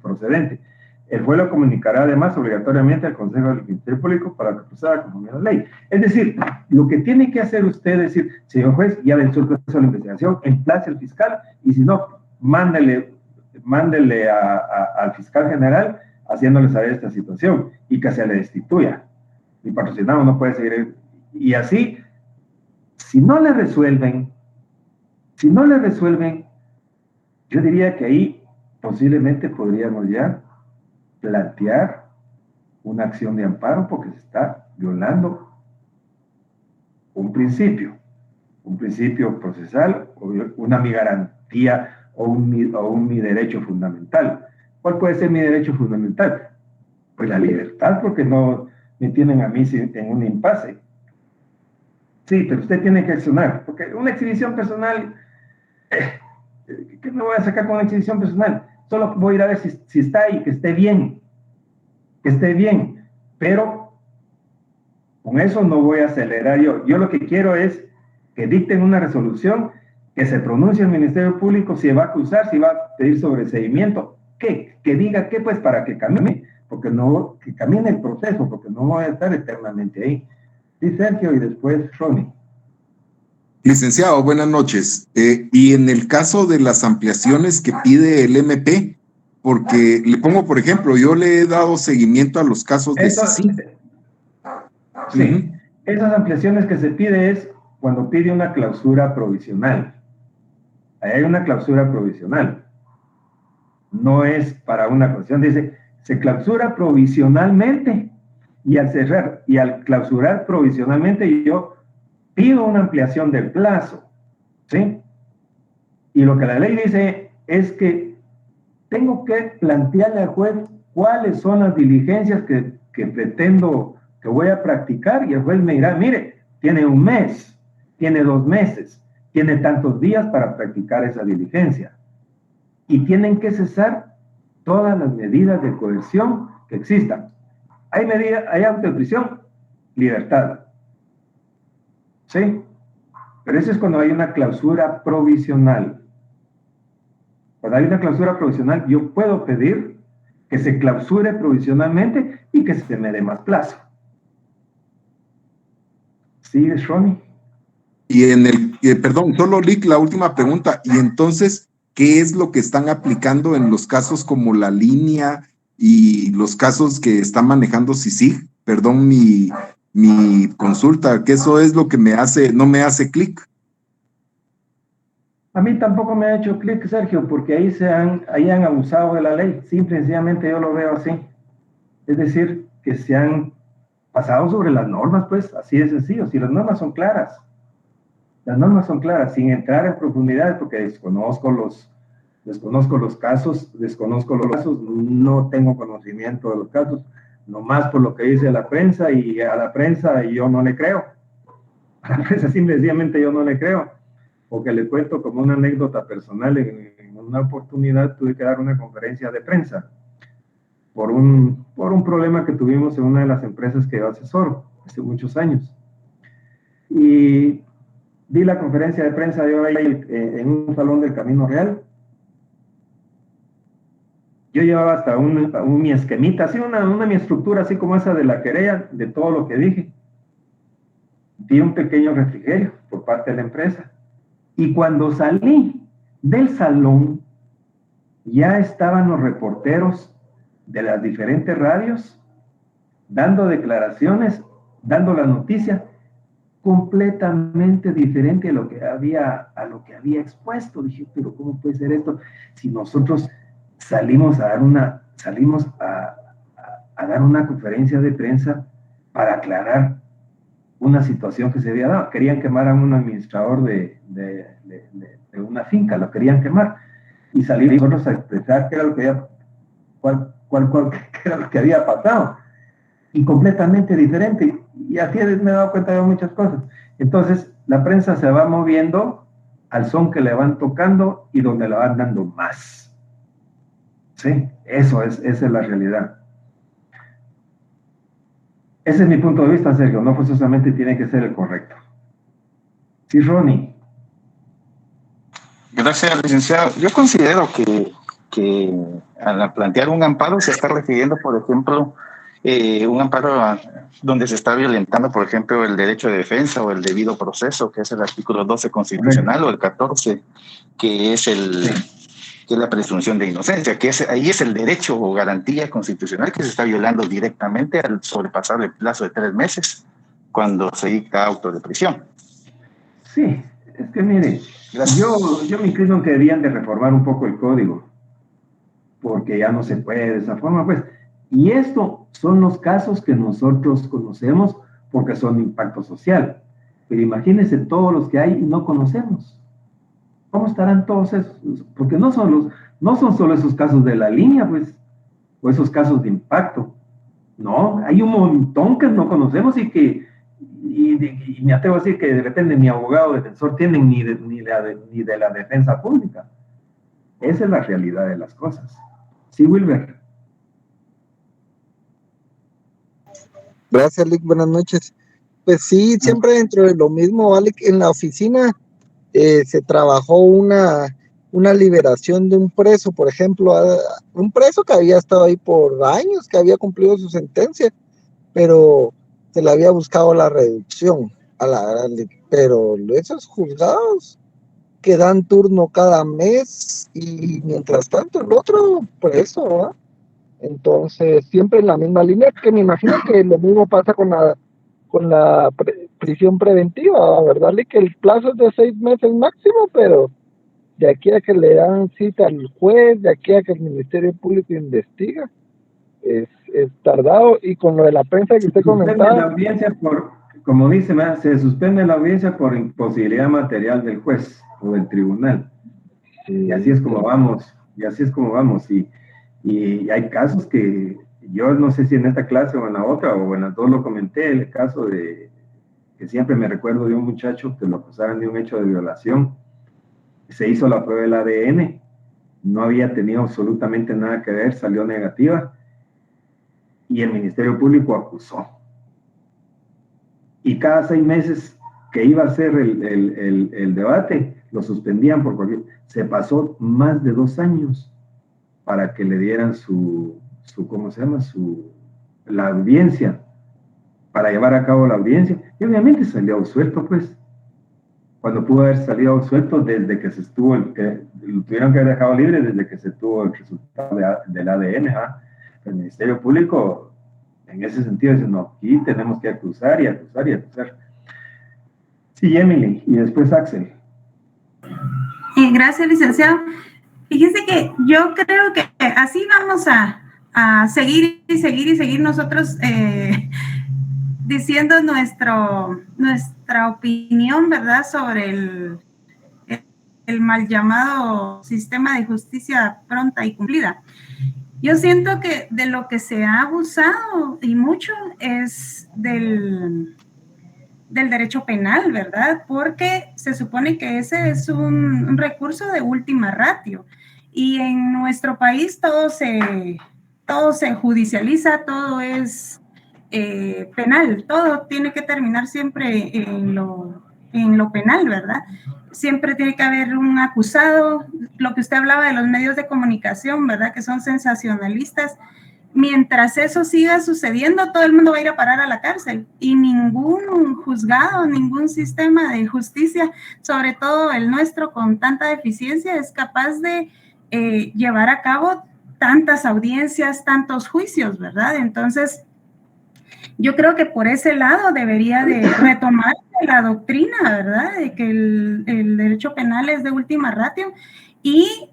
procedente. El juez lo comunicará además obligatoriamente al Consejo del Ministerio Público para que proceda conforme a la ley. Es decir, lo que tiene que hacer usted es decir, señor juez, ya venció el proceso de la investigación, emplace al fiscal, y si no, mándele al fiscal general haciéndole saber esta situación y que se le destituya. Mi patrocinado no puede seguir. Y así, si no le resuelven, yo diría que ahí posiblemente podríamos ya plantear una acción de amparo porque se está violando un principio procesal, o mi garantía o mi derecho fundamental. ¿Cuál puede ser mi derecho fundamental? Pues la libertad, porque no me tienen a mí en un impasse. Sí, pero usted tiene que accionar, porque una exhibición personal, ¿qué me voy a sacar con una exhibición personal? Solo voy a ir a ver si está ahí, que esté bien, pero con eso no voy a acelerar yo. Yo lo que quiero es que dicten una resolución, que se pronuncie el Ministerio Público si va a acusar, si va a pedir sobreseimiento, que diga qué, pues, para que camine, que camine el proceso, porque no voy a estar eternamente ahí. Sí, Sergio, y después Ronnie. Licenciado, buenas noches. Y en el caso de las ampliaciones que pide el MP, porque le pongo, por ejemplo, yo le he dado seguimiento a los casos de CICIG. Sí, esas ampliaciones que se pide es cuando pide una clausura provisional. Ahí hay una clausura provisional. No es para una cuestión, dice, se clausura provisionalmente, y al cerrar, y al clausurar provisionalmente, yo pido una ampliación del plazo, ¿sí? Y lo que la ley dice es que tengo que plantearle al juez cuáles son las diligencias que pretendo, que voy a practicar, y el juez me dirá, mire, tiene un mes, tiene 2 meses, tiene tantos días para practicar esa diligencia. Y tienen que cesar todas las medidas de coerción que existan. Hay autoprisión, libertad. ¿Sí? Pero eso es cuando hay una clausura provisional. Cuando hay una clausura provisional, yo puedo pedir que se clausure provisionalmente y que se me dé más plazo. ¿Sí, Ronnie? Y perdón, solo Lick, la última pregunta. Y entonces, ¿qué es lo que están aplicando en los casos como La Línea y los casos que está manejando CICIG? Perdón mi consulta, que eso es lo que no me hace clic. A mí tampoco me ha hecho clic, Sergio, porque ahí han abusado de la ley. Simple y sencillamente yo lo veo así. Es decir, que se han pasado sobre las normas, pues, así de sencillo. Si las normas son claras. Las normas son claras, sin entrar en profundidad, porque desconozco los casos, no tengo conocimiento de los casos, nomás por lo que dice la prensa, y a la prensa yo no le creo. A la prensa simplemente yo no le creo, porque le cuento como una anécdota personal. En una oportunidad tuve que dar una conferencia de prensa por un problema que tuvimos en una de las empresas que yo asesoro hace muchos años. Y di la conferencia de prensa yo ahí en un salón del Camino Real. Yo llevaba hasta mi esquemita, así mi estructura, así como esa de la querella, de todo lo que dije. Di un pequeño refrigerio por parte de la empresa. Y cuando salí del salón, ya estaban los reporteros de las diferentes radios dando declaraciones, dando la noticia completamente diferente a lo que había expuesto. Dije, pero ¿cómo puede ser esto? Si nosotros salimos a dar una conferencia de prensa para aclarar una situación que se había dado. Querían quemar a un administrador de una finca, lo querían quemar. Y salimos nosotros a expresar qué era lo que qué era lo que había pasado. Y completamente diferente. Y así me he dado cuenta de muchas cosas. Entonces, la prensa se va moviendo al son que le van tocando y donde le van dando más. ¿Sí? Esa es la realidad. Ese es mi punto de vista, Sergio. No forzosamente tiene que ser el correcto. Sí, Ronnie. Gracias, licenciado. Yo considero que al plantear un amparo se está refiriendo, por ejemplo, un amparo donde se está violentando, por ejemplo, el derecho de defensa o el debido proceso, que es el artículo 12 constitucional, o el 14, que es que es la presunción de inocencia, que ahí es el derecho o garantía constitucional que se está violando directamente al sobrepasar el plazo de 3 meses cuando se dicta auto de prisión. Sí, es que mire, yo me inclino en que deberían de reformar un poco el código, porque ya no se puede de esa forma, pues. Y esto son los casos que nosotros conocemos porque son de impacto social. Pero imagínense todos los que hay y no conocemos. ¿Cómo estarán todos esos? Porque no son solo esos casos de la línea, pues, o esos casos de impacto. No, hay un montón que no conocemos y me atrevo a decir que depende ni abogado defensor tienen ni de la defensa pública. Esa es la realidad de las cosas. Sí, Wilber. Gracias, Lick. Buenas noches. Pues sí, siempre dentro de lo mismo, ¿vale? En la oficina se trabajó una liberación de un preso, por ejemplo, un preso que había estado ahí por años, que había cumplido su sentencia, pero se le había buscado la reducción. Pero esos juzgados que dan turno cada mes y mientras tanto el otro preso, ¿verdad? Entonces, siempre en la misma línea, que me imagino que lo mismo pasa con la prisión preventiva, ¿verdad? Que el plazo es de 6 meses máximo, pero de aquí a que le dan cita al juez, de aquí a que el Ministerio Público investiga, es tardado. Y con lo de la prensa que usted comentaba... La audiencia como dice, se suspende la audiencia por imposibilidad material del juez o del tribunal. Sí, y así es como vamos, y hay casos que yo no sé si en esta clase o en la otra o en las dos lo comenté, el caso de que siempre me recuerdo de un muchacho que lo acusaron de un hecho de violación, se hizo la prueba del ADN, no había tenido absolutamente nada que ver, salió negativa y el Ministerio Público acusó. Y cada 6 meses que iba a ser el debate, lo suspendían por cualquier... Se pasó más de 2 años para que le dieran ¿cómo se llama? La audiencia, para llevar a cabo la audiencia. Y obviamente salió absuelto, pues. Cuando pudo haber salido absuelto desde que lo tuvieron que haber dejado libre desde que se tuvo el resultado del ADN. El Ministerio Público, en ese sentido, dice, no, aquí tenemos que acusar y acusar y acusar. Sí, Emily, y después Axel. Gracias, licenciado. Fíjense que yo creo que así vamos a seguir y seguir nosotros diciendo nuestra opinión, ¿verdad?, sobre el mal llamado sistema de justicia pronta y cumplida. Yo siento que de lo que se ha abusado y mucho es del derecho penal, ¿verdad? Porque se supone que ese es un recurso de última ratio. Y en nuestro país todo se judicializa, todo es penal, todo tiene que terminar siempre en lo penal, ¿verdad? Siempre tiene que haber un acusado, lo que usted hablaba de los medios de comunicación, ¿verdad? Que son sensacionalistas. Mientras eso siga sucediendo, todo el mundo va a ir a parar a la cárcel y ningún juzgado, ningún sistema de justicia, sobre todo el nuestro con tanta deficiencia, es capaz de llevar a cabo tantas audiencias, tantos juicios, ¿verdad? Entonces, yo creo que por ese lado debería de retomar la doctrina, ¿verdad? De que el derecho penal es de última ratio y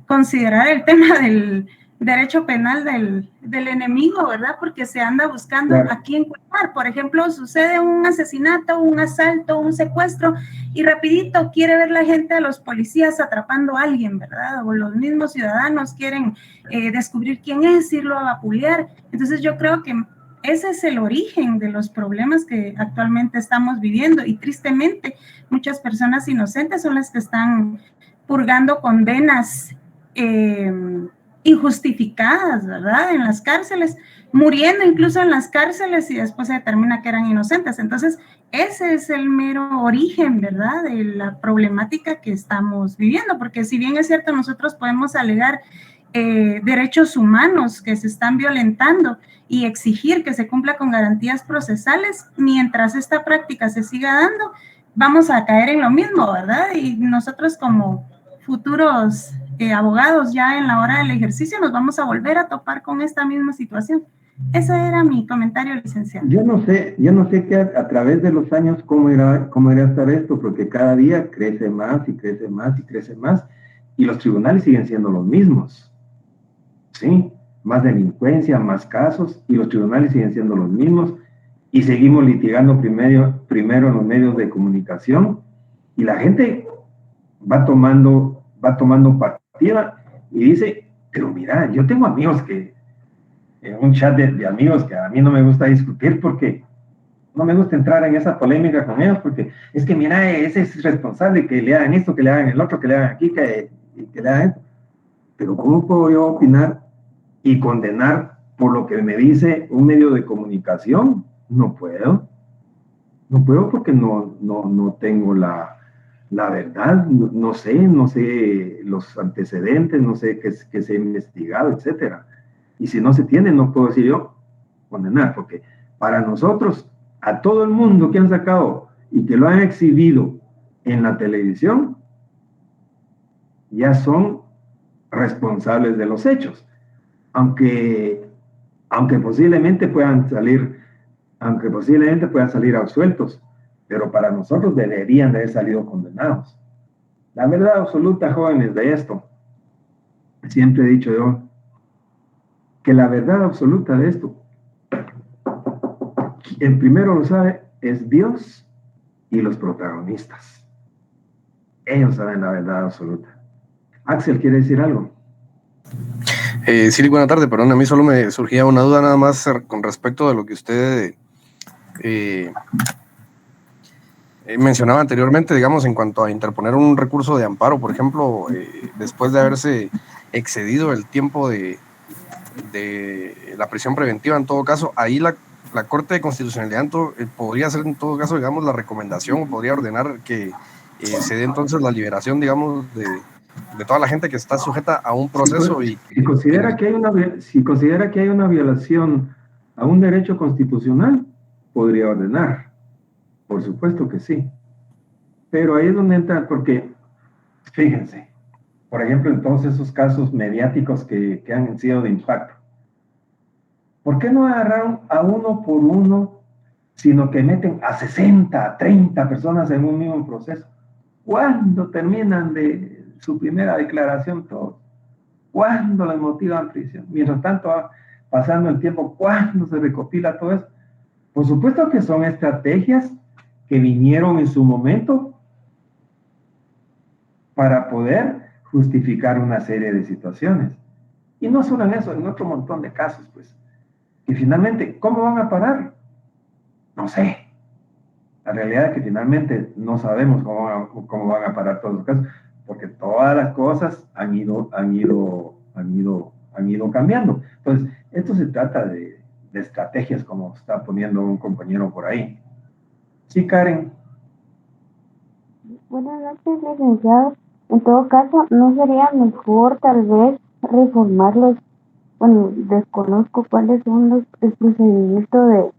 considerar el tema del derecho penal del enemigo, ¿verdad? Porque se anda buscando a quién culpar. Por ejemplo, sucede un asesinato, un asalto, un secuestro y rapidito quiere ver la gente a los policías atrapando a alguien, ¿verdad? O los mismos ciudadanos quieren descubrir quién es, irlo a vapulear. Entonces yo creo que ese es el origen de los problemas que actualmente estamos viviendo y tristemente muchas personas inocentes son las que están purgando condenas injustificadas, ¿verdad? En las cárceles, muriendo incluso en las cárceles y después se determina que eran inocentes. Entonces, ese es el mero origen, ¿verdad? De la problemática que estamos viviendo, porque si bien es cierto, nosotros podemos alegar derechos humanos que se están violentando y exigir que se cumpla con garantías procesales, mientras esta práctica se siga dando, vamos a caer en lo mismo, ¿verdad? Y nosotros como futuros abogados ya en la hora del ejercicio nos vamos a volver a topar con esta misma situación. Ese era mi comentario, licenciado. Yo no sé que a través de los años cómo irá a estar esto, porque cada día crece más y crece más y crece más, y los tribunales siguen siendo los mismos. ¿Sí? Más delincuencia, más casos, y los tribunales siguen siendo los mismos, y seguimos litigando primero en los medios de comunicación, y la gente va tomando partida y dice, pero mira, yo tengo amigos que, en un chat de amigos que a mí no me gusta discutir porque no me gusta entrar en esa polémica con ellos, porque es que mira, ese es responsable que le hagan esto, que le hagan el otro, que le hagan aquí, que le hagan esto. Pero ¿cómo puedo yo opinar y condenar por lo que me dice un medio de comunicación? No puedo porque no tengo la verdad, no sé los antecedentes, no sé qué se ha investigado, etcétera. Y si no se tiene, no puedo decir yo condenar, porque para nosotros, a todo el mundo que han sacado y que lo han exhibido en la televisión, ya son responsables de los hechos, aunque posiblemente puedan salir absueltos, pero para nosotros deberían de haber salido condenados. La verdad absoluta, jóvenes, de esto, siempre he dicho yo, que la verdad absoluta de esto, el primero lo sabe, es Dios y los protagonistas. Ellos saben la verdad absoluta. Axel, ¿quiere decir algo? Sí, buena tarde, perdón, a mí solo me surgía una duda nada más con respecto de lo que usted mencionaba anteriormente, digamos, en cuanto a interponer un recurso de amparo, por ejemplo, después de haberse excedido el tiempo de la prisión preventiva, en todo caso, ahí la Corte de Constitucionalidad podría hacer en todo caso, digamos, la recomendación, o podría ordenar que se dé entonces la liberación, digamos, de toda la gente que está sujeta a un proceso. Si considera que hay una violación a un derecho constitucional, podría ordenar. Por supuesto que sí. Pero ahí es donde entra, porque, fíjense, por ejemplo, en todos esos casos mediáticos que han sido de impacto, ¿por qué no agarraron a uno por uno, sino que meten a 60, a 30 personas en un mismo proceso? ¿Cuándo terminan de su primera declaración todos? ¿Cuándo les motivan prisión? Mientras tanto va pasando el tiempo, ¿cuándo se recopila todo eso? Por supuesto que son estrategias que vinieron en su momento para poder justificar una serie de situaciones. Y no solo en eso, en otro montón de casos, pues, que finalmente, ¿cómo van a parar? No sé. La realidad es que finalmente no sabemos cómo van a parar todos los casos, porque todas las cosas han ido cambiando. Entonces, esto se trata de estrategias, como está poniendo un compañero por ahí. Sí, Karen. Buenas noches, licenciado. En todo caso, ¿no sería mejor tal vez reformarlos? Bueno, desconozco cuáles son el procedimiento de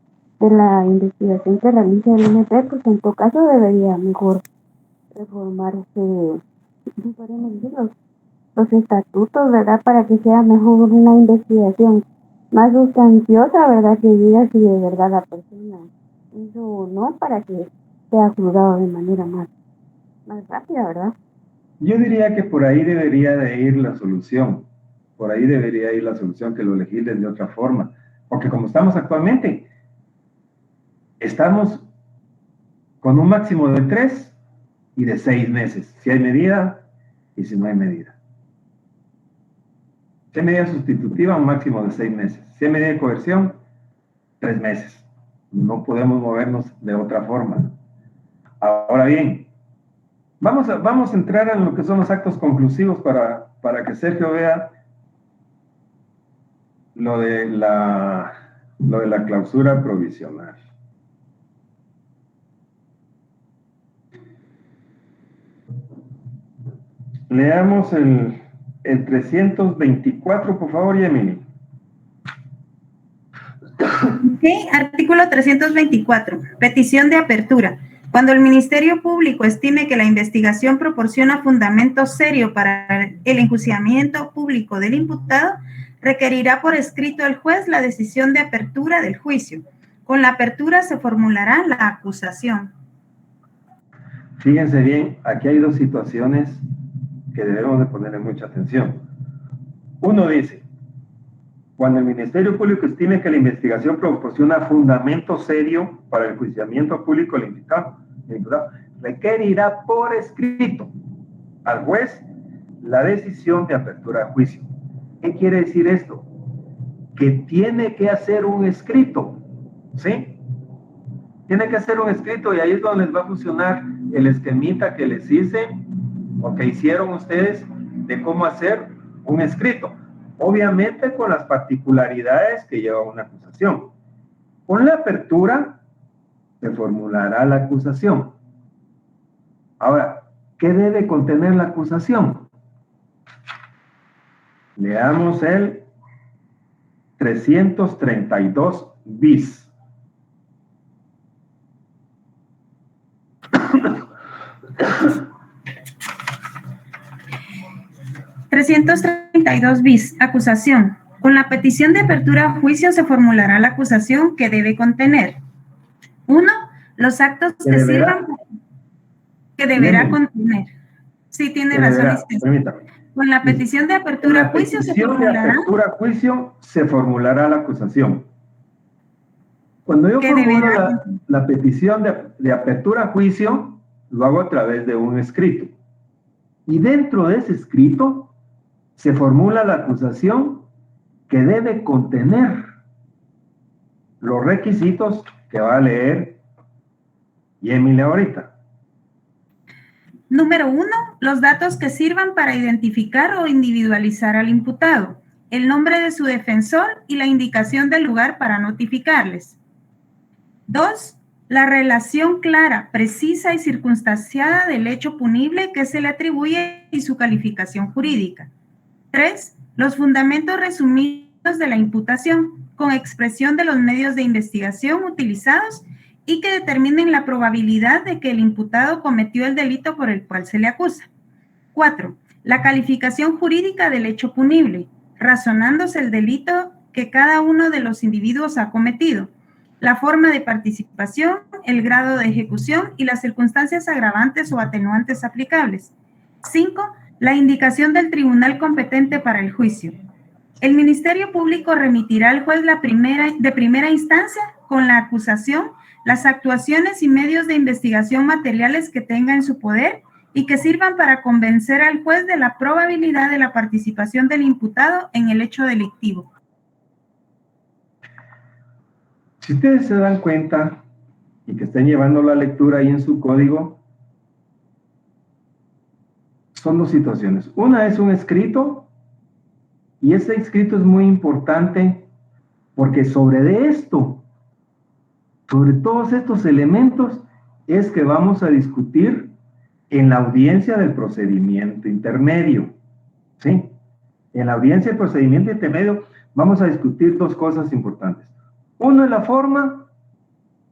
la investigación que realiza el MP, pues en todo caso debería mejor reformarse, los estatutos, ¿verdad? Para que sea mejor una investigación más sustanciosa, ¿verdad? Que diga si de verdad la persona hizo o no, para que sea juzgado de manera más rápida, ¿verdad? Yo diría que por ahí debería de ir la solución. Por ahí debería ir la solución, que lo legislen de otra forma. Porque como estamos actualmente, estamos con un máximo de 3 y de 6 meses. Si hay medida y si no hay medida. Si hay medida sustitutiva, un máximo de 6 meses. Si hay medida de coerción, 3 meses. No podemos movernos de otra forma. Ahora bien, vamos a entrar en lo que son los actos conclusivos para que Sergio vea lo de la clausura provisional. Leamos el 324, por favor, Emily. Ok, artículo 324. Petición de apertura. Cuando el Ministerio Público estime que la investigación proporciona fundamento serio para el enjuiciamiento público del imputado, requerirá por escrito el juez la decisión de apertura del juicio. Con la apertura se formulará la acusación. Fíjense bien, aquí hay 2 situaciones que debemos de ponerle mucha atención. Uno dice, cuando el Ministerio Público estime que la investigación proporciona fundamento serio para el enjuiciamiento público del imputado, requerirá por escrito al juez la decisión de apertura de juicio. ¿Qué quiere decir esto? Que tiene que hacer un escrito, ¿sí? Tiene que hacer un escrito y ahí es donde les va a funcionar el esquemita que les hice o que hicieron ustedes de cómo hacer un escrito. Obviamente con las particularidades que lleva una acusación. Con la apertura se formulará la acusación. Ahora, ¿qué debe contener la acusación? Leamos el 332 bis. bis. Acusación. Con la petición de apertura a juicio se formulará la acusación que debe contener. 1. Los actos que sirvan que deberá contener. Sí, tiene razón. Con la petición de apertura a juicio se formulará. De apertura a juicio se formulará la acusación. Cuando yo formulo la petición de apertura a juicio, lo hago a través de un escrito. Y dentro de ese escrito se formula la acusación que debe contener los requisitos que va a leer Emily ahorita. Número 1, los datos que sirvan para identificar o individualizar al imputado, el nombre de su defensor y la indicación del lugar para notificarles. 2, la relación clara, precisa y circunstanciada del hecho punible que se le atribuye y su calificación jurídica. 3, los fundamentos resumidos de la imputación, con expresión de los medios de investigación utilizados y que determinen la probabilidad de que el imputado cometió el delito por el cual se le acusa. 4, la calificación jurídica del hecho punible, razonándose el delito que cada uno de los individuos ha cometido, la forma de participación, el grado de ejecución y las circunstancias agravantes o atenuantes aplicables. 5, la indicación del tribunal competente para el juicio. El Ministerio Público remitirá al juez de primera instancia con la acusación las actuaciones y medios de investigación materiales que tenga en su poder y que sirvan para convencer al juez de la probabilidad de la participación del imputado en el hecho delictivo. Si ustedes se dan cuenta y que estén llevando la lectura ahí en su código, son 2 situaciones. Una es un escrito, y ese escrito es muy importante porque sobre todos estos elementos es que vamos a discutir en la audiencia del procedimiento intermedio, ¿sí? En la audiencia del procedimiento intermedio vamos a discutir 2 cosas importantes. Uno es la forma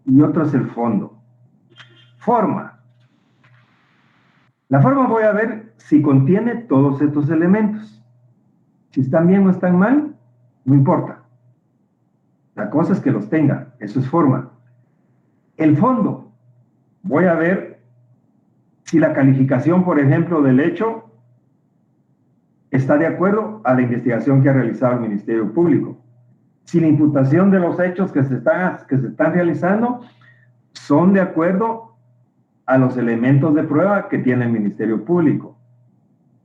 y otro es el fondo. Forma. La forma voy a ver si contiene todos estos elementos. Si están bien o están mal, no importa. La cosa es que los tenga, eso es forma. El fondo, voy a ver si la calificación, por ejemplo, del hecho está de acuerdo a la investigación que ha realizado el Ministerio Público. Si la imputación de los hechos que se están realizando son de acuerdo a los elementos de prueba que tiene el Ministerio Público.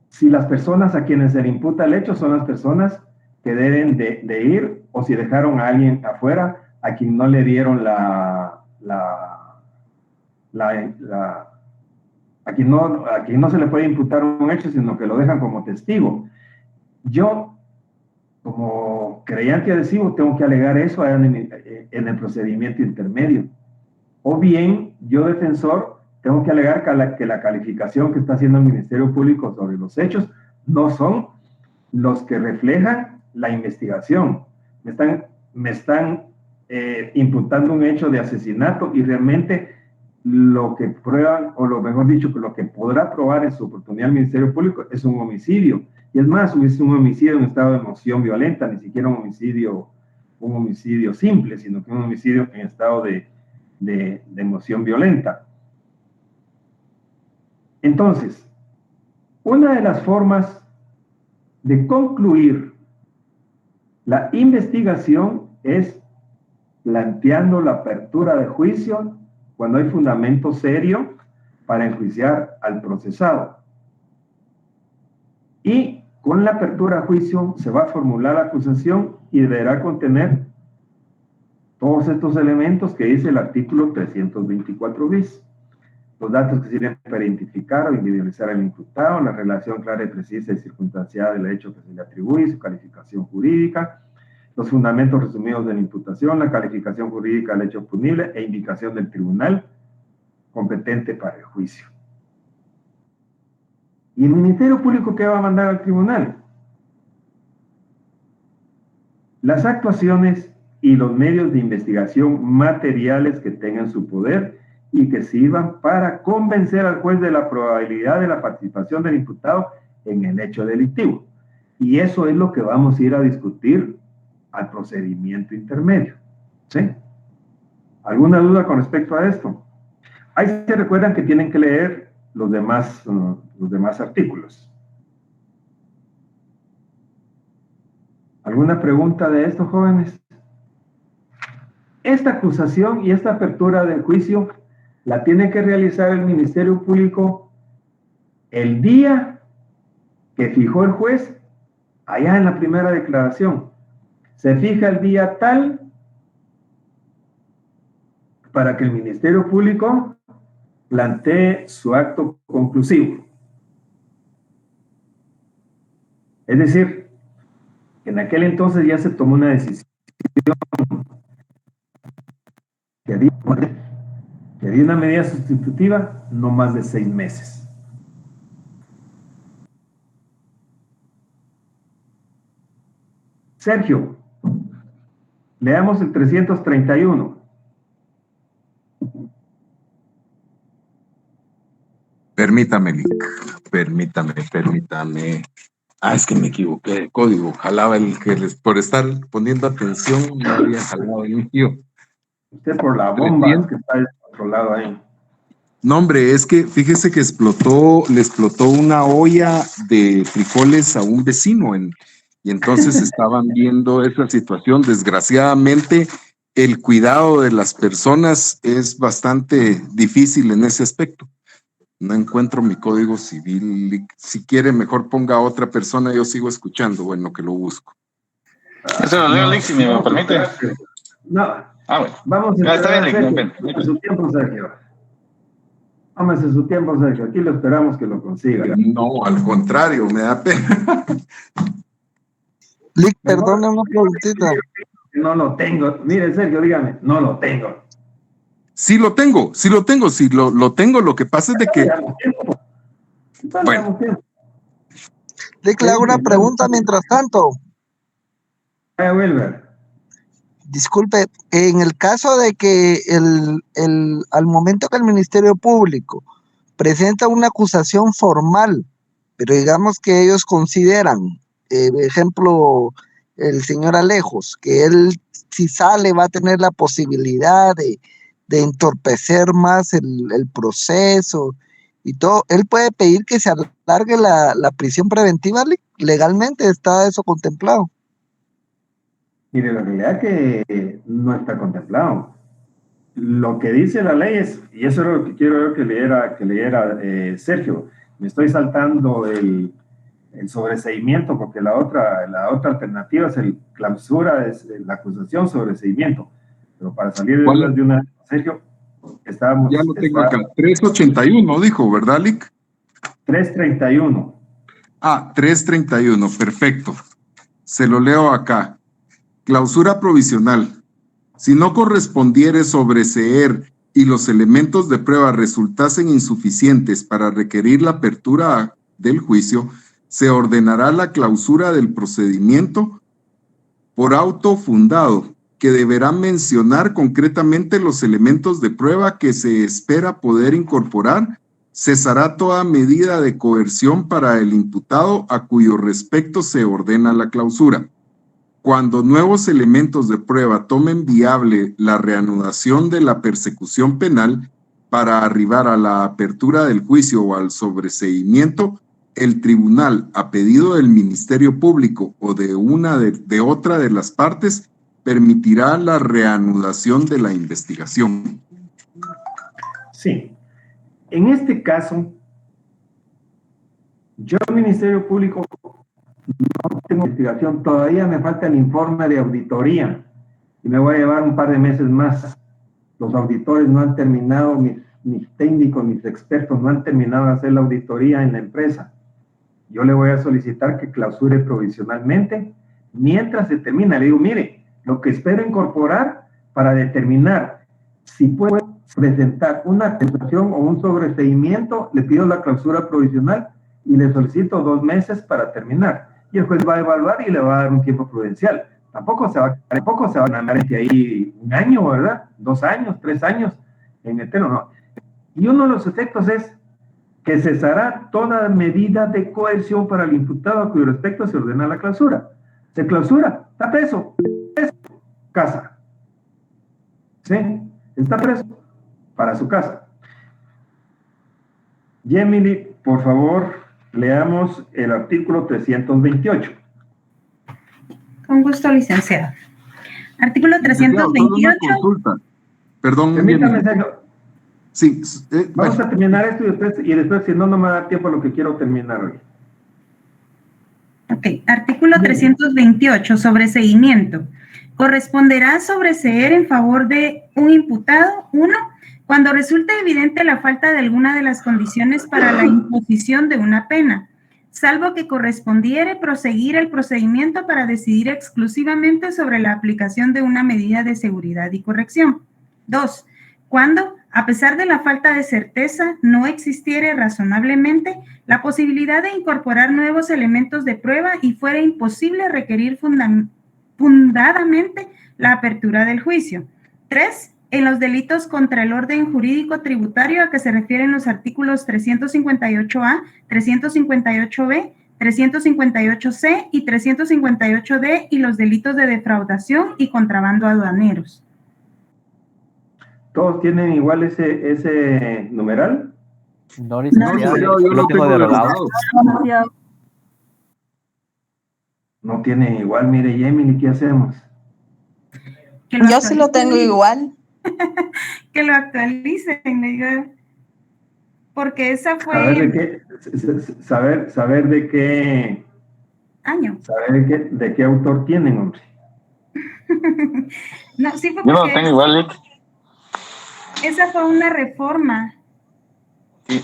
Si las personas a quienes se le imputa el hecho son las personas que deben de ir, o si dejaron a alguien afuera a quien no le dieron a quien no se le puede imputar un hecho, sino que lo dejan como testigo. Yo, como creyente adhesivo, tengo que alegar eso en el procedimiento intermedio. O bien, yo, defensor, tengo que alegar que la calificación que está haciendo el Ministerio Público sobre los hechos no son los que reflejan la investigación. Me están imputando un hecho de asesinato y realmente lo que prueban, o lo mejor dicho, lo que podrá probar en su oportunidad el Ministerio Público es un homicidio. Y es más, hubiese un homicidio en estado de emoción violenta, ni siquiera un homicidio simple, sino que un homicidio en estado de emoción violenta. Entonces, una de las formas de concluir la investigación es planteando la apertura de juicio cuando hay fundamento serio para enjuiciar al procesado. Y con la apertura a juicio se va a formular la acusación y deberá contener todos estos elementos que dice el artículo 324 bis. Los datos que sirven para identificar o individualizar al imputado, la relación clara y precisa y circunstanciada del hecho que se le atribuye, su calificación jurídica, los fundamentos resumidos de la imputación, la calificación jurídica del hecho punible e indicación del tribunal competente para el juicio. ¿Y el Ministerio Público qué va a mandar al tribunal? Las actuaciones y los medios de investigación materiales que tengan su poder y que sirvan para convencer al juez de la probabilidad de la participación del imputado en el hecho delictivo. Y eso es lo que vamos a ir a discutir al procedimiento intermedio. ¿Sí? ¿Alguna duda con respecto a esto? Ahí se recuerdan que tienen que leer los demás artículos. ¿Alguna pregunta de esto, jóvenes? Esta acusación y esta apertura del juicio la tiene que realizar el Ministerio Público el día que fijó el juez, allá en la primera declaración. Se fija el día tal para que el Ministerio Público plantee su acto conclusivo. Es decir, en aquel entonces ya se tomó una decisión que había una medida sustitutiva no más de 6 meses. Sergio, leamos el 331. Permítame, Lick. Permítame. Ah, es que me equivoqué de código. Jalaba el que por estar poniendo atención, no había jalado el mío. Usted por la bomba que está del otro lado ahí. No, hombre, es que fíjese que le explotó una olla de frijoles a un vecino y entonces estaban viendo esa situación. Desgraciadamente, el cuidado de las personas es bastante difícil en ese aspecto. No encuentro mi código civil. Si quiere, mejor ponga a otra persona, yo sigo escuchando, bueno, que lo busco. Eso lo leo, Lick, si me permite. No. Bueno. Vamos a está bien, Sergio. Tómese su tiempo, Sergio. Tómese su tiempo, Sergio. Aquí lo esperamos que lo consiga. No, al contrario, me da pena. Lick, perdona una preguntita. No lo tengo. Mire, Sergio, dígame, no lo tengo. Sí lo tengo. Lo tengo, lo que pasa es de que... Bueno. Lick, le hago una pregunta mientras tanto. Wilber. Disculpe, en el caso de que al momento que el Ministerio Público presenta una acusación formal, pero digamos que ellos consideran, ejemplo, el señor Alejos, que él si sale va a tener la posibilidad de entorpecer más el proceso y todo, él puede pedir que se alargue la prisión preventiva. Legalmente está eso contemplado. Mire, la realidad es que no está contemplado. Lo que dice la ley es, y eso es lo que quiero que leyera Sergio, me estoy saltando el sobreseimiento, porque la otra alternativa es el clausura, es la acusación sobreseimiento. Pero para salir ¿Cuál? de una, Sergio, estábamos... Ya lo tengo acá. 381, dijo, ¿verdad, Lick? 331. Ah, 331, perfecto. Se lo leo acá. Clausura provisional. Si no correspondiere sobreseer y los elementos de prueba resultasen insuficientes para requerir la apertura del juicio, se ordenará la clausura del procedimiento por auto fundado, que deberá mencionar concretamente los elementos de prueba que se espera poder incorporar. Cesará toda medida de coerción para el imputado a cuyo respecto se ordena la clausura. Cuando nuevos elementos de prueba tomen viable la reanudación de la persecución penal para arribar a la apertura del juicio o al sobreseimiento, el tribunal, a pedido del Ministerio Público o de otra de las partes, permitirá la reanudación de la investigación. Sí. En este caso, yo, Ministerio Público, no tengo investigación, todavía me falta el informe de auditoría y me voy a llevar un par de meses más. Los auditores no han terminado, mis técnicos, mis expertos no han terminado de hacer la auditoría en la empresa. Yo le voy a solicitar que clausure provisionalmente mientras se termina. Le digo, mire, lo que espero incorporar para determinar si puedo presentar una acusación o un sobreseimiento, le pido la clausura provisional y le solicito 2 meses para terminar. Y el juez va a evaluar y le va a dar un tiempo prudencial. Tampoco se va a ganar ahí 1 año, ¿verdad? 2 años, 3 años en eterno, no. Y uno de los efectos es que cesará toda medida de coerción para el imputado a cuyo respecto se ordena la clausura. Se clausura, está preso, casa. ¿Sí? Está preso para su casa. Yemili, por favor, leamos el artículo 328. Con gusto, licenciado. Artículo 328. Consulta. Perdón. Permítame, Sergio. Sí. Vamos a terminar esto y después, si no, no me da tiempo a lo que quiero terminar hoy. Ok, artículo 328, sobreseimiento. Corresponderá sobreseer en favor de un imputado, 1, cuando resulte evidente la falta de alguna de las condiciones para la imposición de una pena, salvo que correspondiere proseguir el procedimiento para decidir exclusivamente sobre la aplicación de una medida de seguridad y corrección. 2, cuando, a pesar de la falta de certeza, no existiere razonablemente la posibilidad de incorporar nuevos elementos de prueba y fuera imposible requerir fundadamente la apertura del juicio. 3, en los delitos contra el orden jurídico tributario a que se refieren los artículos 358A, 358B, 358C y 358D y los delitos de defraudación y contrabando aduaneros. ¿Todos tienen igual ese numeral? No, licenciado, yo lo tengo derogado. No tienen igual, mire, Yemili, ¿qué hacemos? Yo sí lo tengo igual. Que lo actualicen, le digo, porque esa fue... Saber de qué... Año. Saber de qué autor tienen, hombre. No, sí fue yo no lo tengo igual, Lick. Esa fue una reforma. Sí,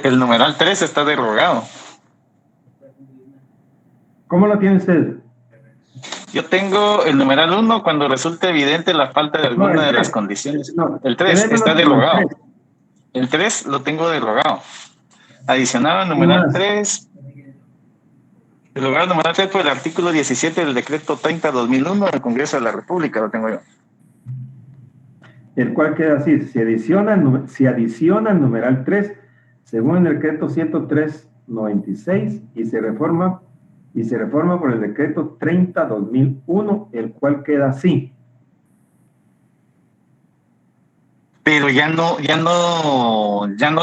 el numeral 3 está derogado. ¿Cómo lo tiene usted? Yo tengo el numeral 1 cuando resulte evidente la falta de alguna de las condiciones. El 3 está derogado. El 3 lo tengo derogado. Adicionado al numeral 3. Derogado al numeral 3 por el artículo 17 del decreto 30/2001 del Congreso de la República, lo tengo yo. El cual queda así: se adiciona el numeral 3 según el decreto 103/96 y se reforma por el decreto 30/2001, el cual queda así. Pero ya no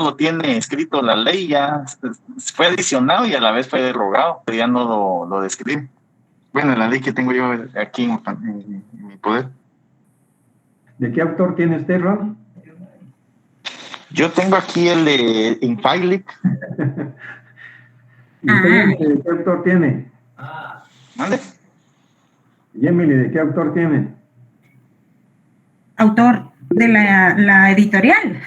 lo tiene escrito la ley, ya fue adicionado y a la vez fue derogado, pero ya no lo describe. Bueno, la ley que tengo yo aquí en mi poder. ¿De qué autor tiene usted, Ron? Yo tengo aquí el de Infilic. ¿Y usted de qué autor tiene? ¿Vale? Yemili, ¿de qué autor tiene? autor de la editorial.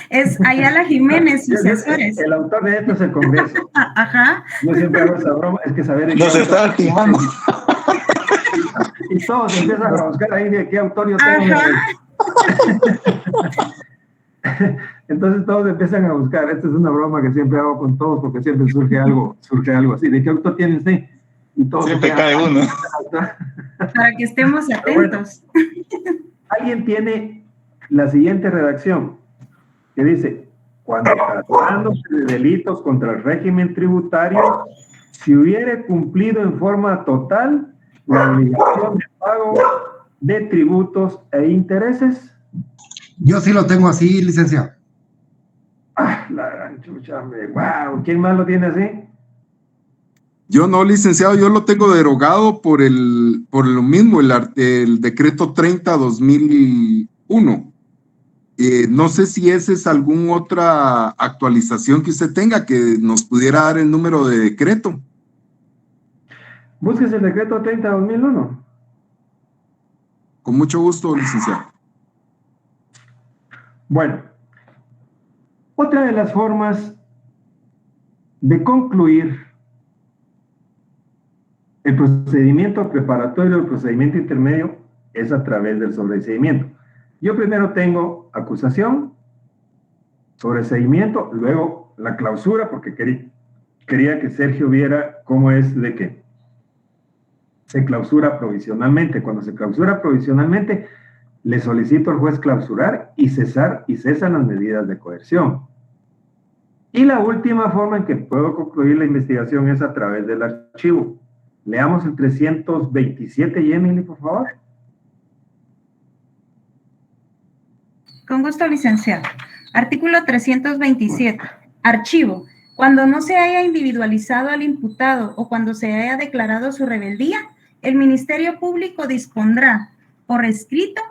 Es Ayala Jiménez, sucesores. El autor de esto es el Congreso. Ajá. Yo siempre hago esa broma, es que saber... Nos está timando. Y todos empiezan a buscar ahí de qué autor yo tengo. Entonces todos empiezan a buscar. Esta es una broma que siempre hago con todos porque siempre surge algo así. ¿De qué autor tiene usted? Y todos siempre cae uno. Para que estemos atentos. Bueno, alguien tiene la siguiente redacción que dice: cuando tratándose de delitos contra el régimen tributario, si hubiere cumplido en forma total la obligación de pago de tributos e intereses. Yo sí lo tengo así, licenciado. Ah, la gran chucha, wow, ¿quién más lo tiene así? Yo no, licenciado, yo lo tengo derogado por lo mismo, el decreto 30/2001. No sé si esa es alguna otra actualización que usted tenga que nos pudiera dar el número de decreto. Búsquese el decreto 30/2001. Con mucho gusto, licenciado. Bueno, otra de las formas de concluir el procedimiento preparatorio y el procedimiento intermedio es a través del sobreseimiento. Yo primero tengo acusación, sobreseimiento, luego la clausura, porque quería que Sergio viera cómo es de que se clausura provisionalmente. Cuando se clausura provisionalmente, le solicito al juez clausurar y cesan las medidas de coerción. Y la última forma en que puedo concluir la investigación es a través del archivo. Leamos el 327, Emily, por favor. Con gusto, licenciado. Artículo 327. Archivo. Cuando no se haya individualizado al imputado o cuando se haya declarado su rebeldía, el Ministerio Público dispondrá por escrito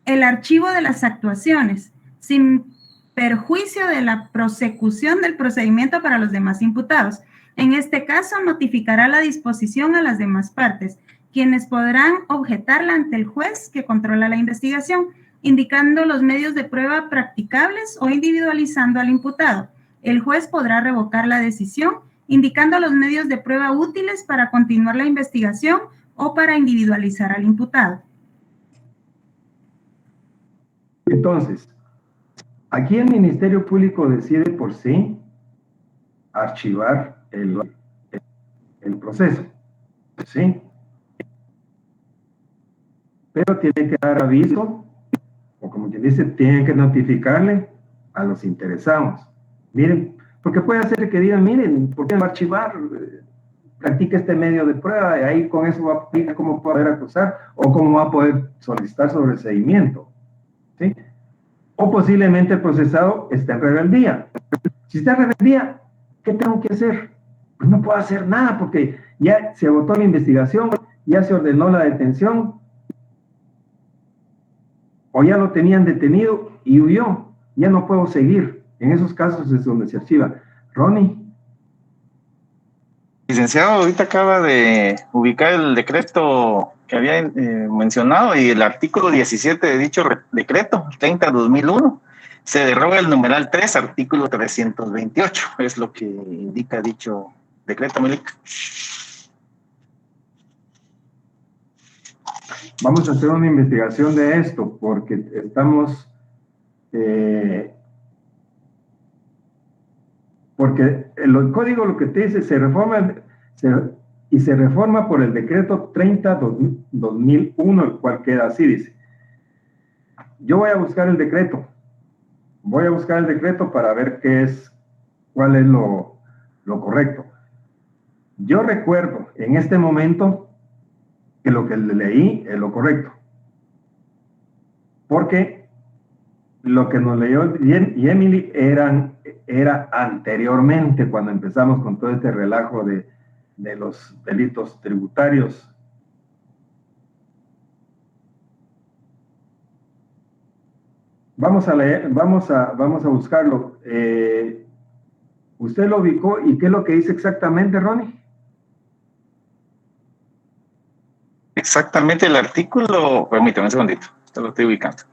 el archivo de las actuaciones, sin perjuicio de la prosecución del procedimiento para los demás imputados. En este caso, notificará la disposición a las demás partes, quienes podrán objetarla ante el juez que controla la investigación, indicando los medios de prueba practicables o individualizando al imputado. El juez podrá revocar la decisión, indicando los medios de prueba útiles para continuar la investigación o para individualizar al imputado. Entonces, aquí el Ministerio Público decide por sí archivar el proceso, ¿sí? Pero tiene que dar aviso, o como quien dice, tiene que notificarle a los interesados. Miren, porque puede ser que digan, miren, ¿por qué no archivar? Practica este medio de prueba y ahí con eso va a poder cómo poder acusar o cómo va a poder solicitar sobreseimiento, ¿sí? O posiblemente el procesado esté en rebeldía. Si está en rebeldía, ¿qué tengo que hacer? Pues no puedo hacer nada porque ya se agotó la investigación, ya se ordenó la detención, o ya lo tenían detenido y huyó. Ya no puedo seguir. En esos casos es donde se archiva. Ronnie. Licenciado, ahorita acaba de ubicar el decreto que había mencionado y el artículo 17 de dicho decreto, 30/2001, se deroga el numeral 3, artículo 328. Es lo que indica dicho decreto, Milik. Vamos a hacer una investigación de esto porque estamos... porque el código lo que te dice se reforma por el decreto 30/2001, el cual queda así, dice. Yo voy a buscar el decreto. Voy a buscar el decreto para ver cuál es lo correcto. Yo recuerdo en este momento que lo que leí es lo correcto. Porque lo que nos leyó Emily era anteriormente, cuando empezamos con todo este relajo de los delitos tributarios. Vamos a leer, vamos a buscarlo. ¿Usted lo ubicó y qué es lo que dice exactamente, Ronnie? Exactamente el artículo, permítame un segundito. Ahorita lo estoy ubicando.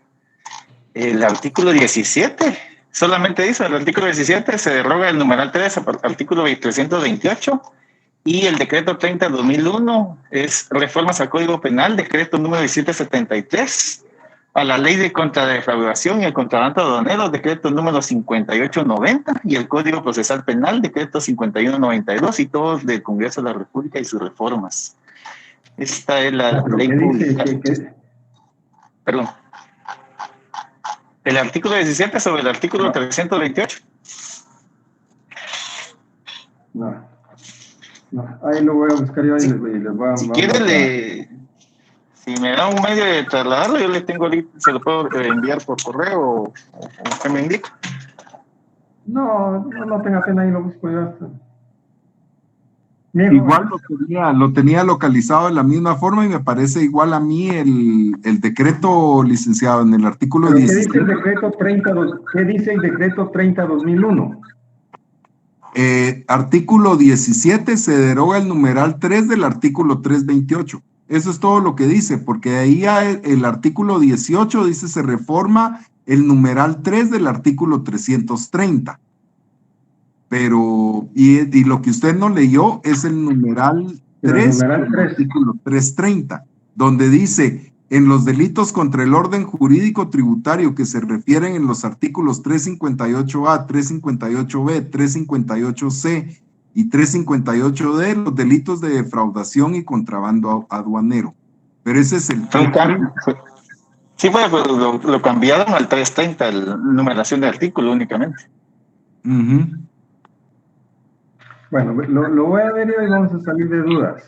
El artículo 17, solamente dice, el artículo 17 se deroga el numeral 3, artículo 328, y el decreto 30/2001 es reformas al Código Penal, decreto número 1773, a la ley de contradefraudación y el contrabando aduanero, decreto número 5890, y el Código Procesal Penal, decreto 5192, y todos del Congreso de la República y sus reformas. Esta es la ley pública. Perdón. El artículo 17 sobre el artículo 328. No, ahí lo voy a buscar yo y les voy a... Si quiere, si me da un medio de trasladarlo, yo le tengo ahorita, se lo puedo enviar por correo o usted me indica. No tenga pena, ahí lo busco yo hasta... Igual lo tenía localizado de la misma forma y me parece igual a mí el decreto, licenciado, en el artículo 17. ¿Qué dice el decreto 30/2001? Artículo 17 se deroga el numeral 3 del artículo 328. Eso es todo lo que dice, porque ahí el artículo 18 dice se reforma el numeral 3 del artículo 330. Pero, y lo que usted no leyó es el numeral 3 del artículo 330, donde dice, en los delitos contra el orden jurídico tributario que se refieren en los artículos 358A, 358B, 358C y 358D, los delitos de defraudación y contrabando aduanero. Pero ese es el... Sí, pues lo cambiaron al 330, la numeración de artículo únicamente. Bueno, lo voy a ver y vamos a salir de dudas.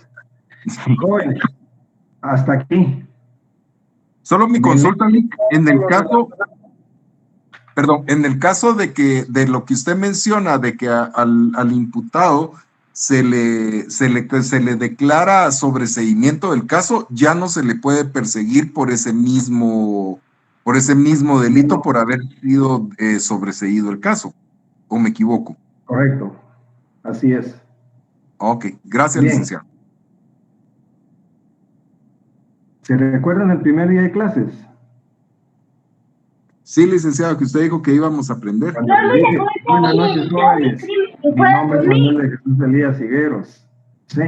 Jóvenes, hasta aquí. Solo mi consulta, en el caso de lo que usted menciona, de que al imputado se le declara sobreseimiento del caso, ya no se le puede perseguir por ese mismo delito por haber sido sobreseído el caso, ¿o me equivoco? Correcto, así es. Ok, gracias, licenciado. ¿Se recuerdan el primer día de clases? Sí, licenciado, que usted dijo que íbamos a aprender. Buenas noches, jóvenes. Mi nombre es Manuel de Jesús Elías Higueros. Sí.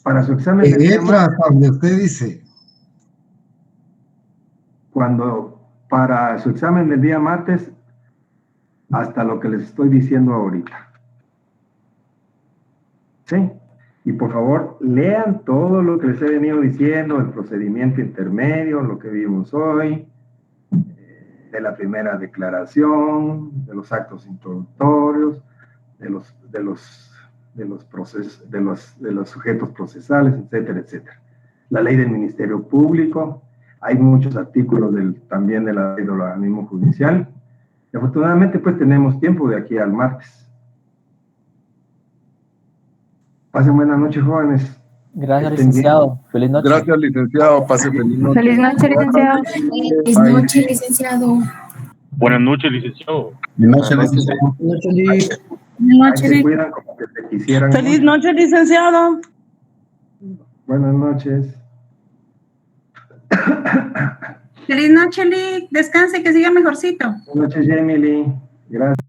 Para su examen de día martes, donde usted dice. Para su examen del día martes, hasta lo que les estoy diciendo ahorita. Sí. Y por favor, lean todo lo que les he venido diciendo, el procedimiento intermedio, lo que vimos hoy, de la primera declaración, de los actos introductorios, de los sujetos procesales, etcétera, etcétera. La ley del Ministerio Público, hay muchos artículos también de la ley del organismo judicial. Y afortunadamente, pues tenemos tiempo de aquí al martes. Pasen buenas noches, jóvenes. Gracias, licenciado. Feliz noche. Gracias, licenciado. Pase feliz noche. Feliz noche, licenciado. Feliz noche, licenciado. Buenas noches, licenciado. Buenas noches, licenciado. Buenas noches. Feliz noche, licenciado. Buenas noches. Feliz noche, Lick. Descanse, que siga mejorcito. Buenas noches, Emily. Gracias.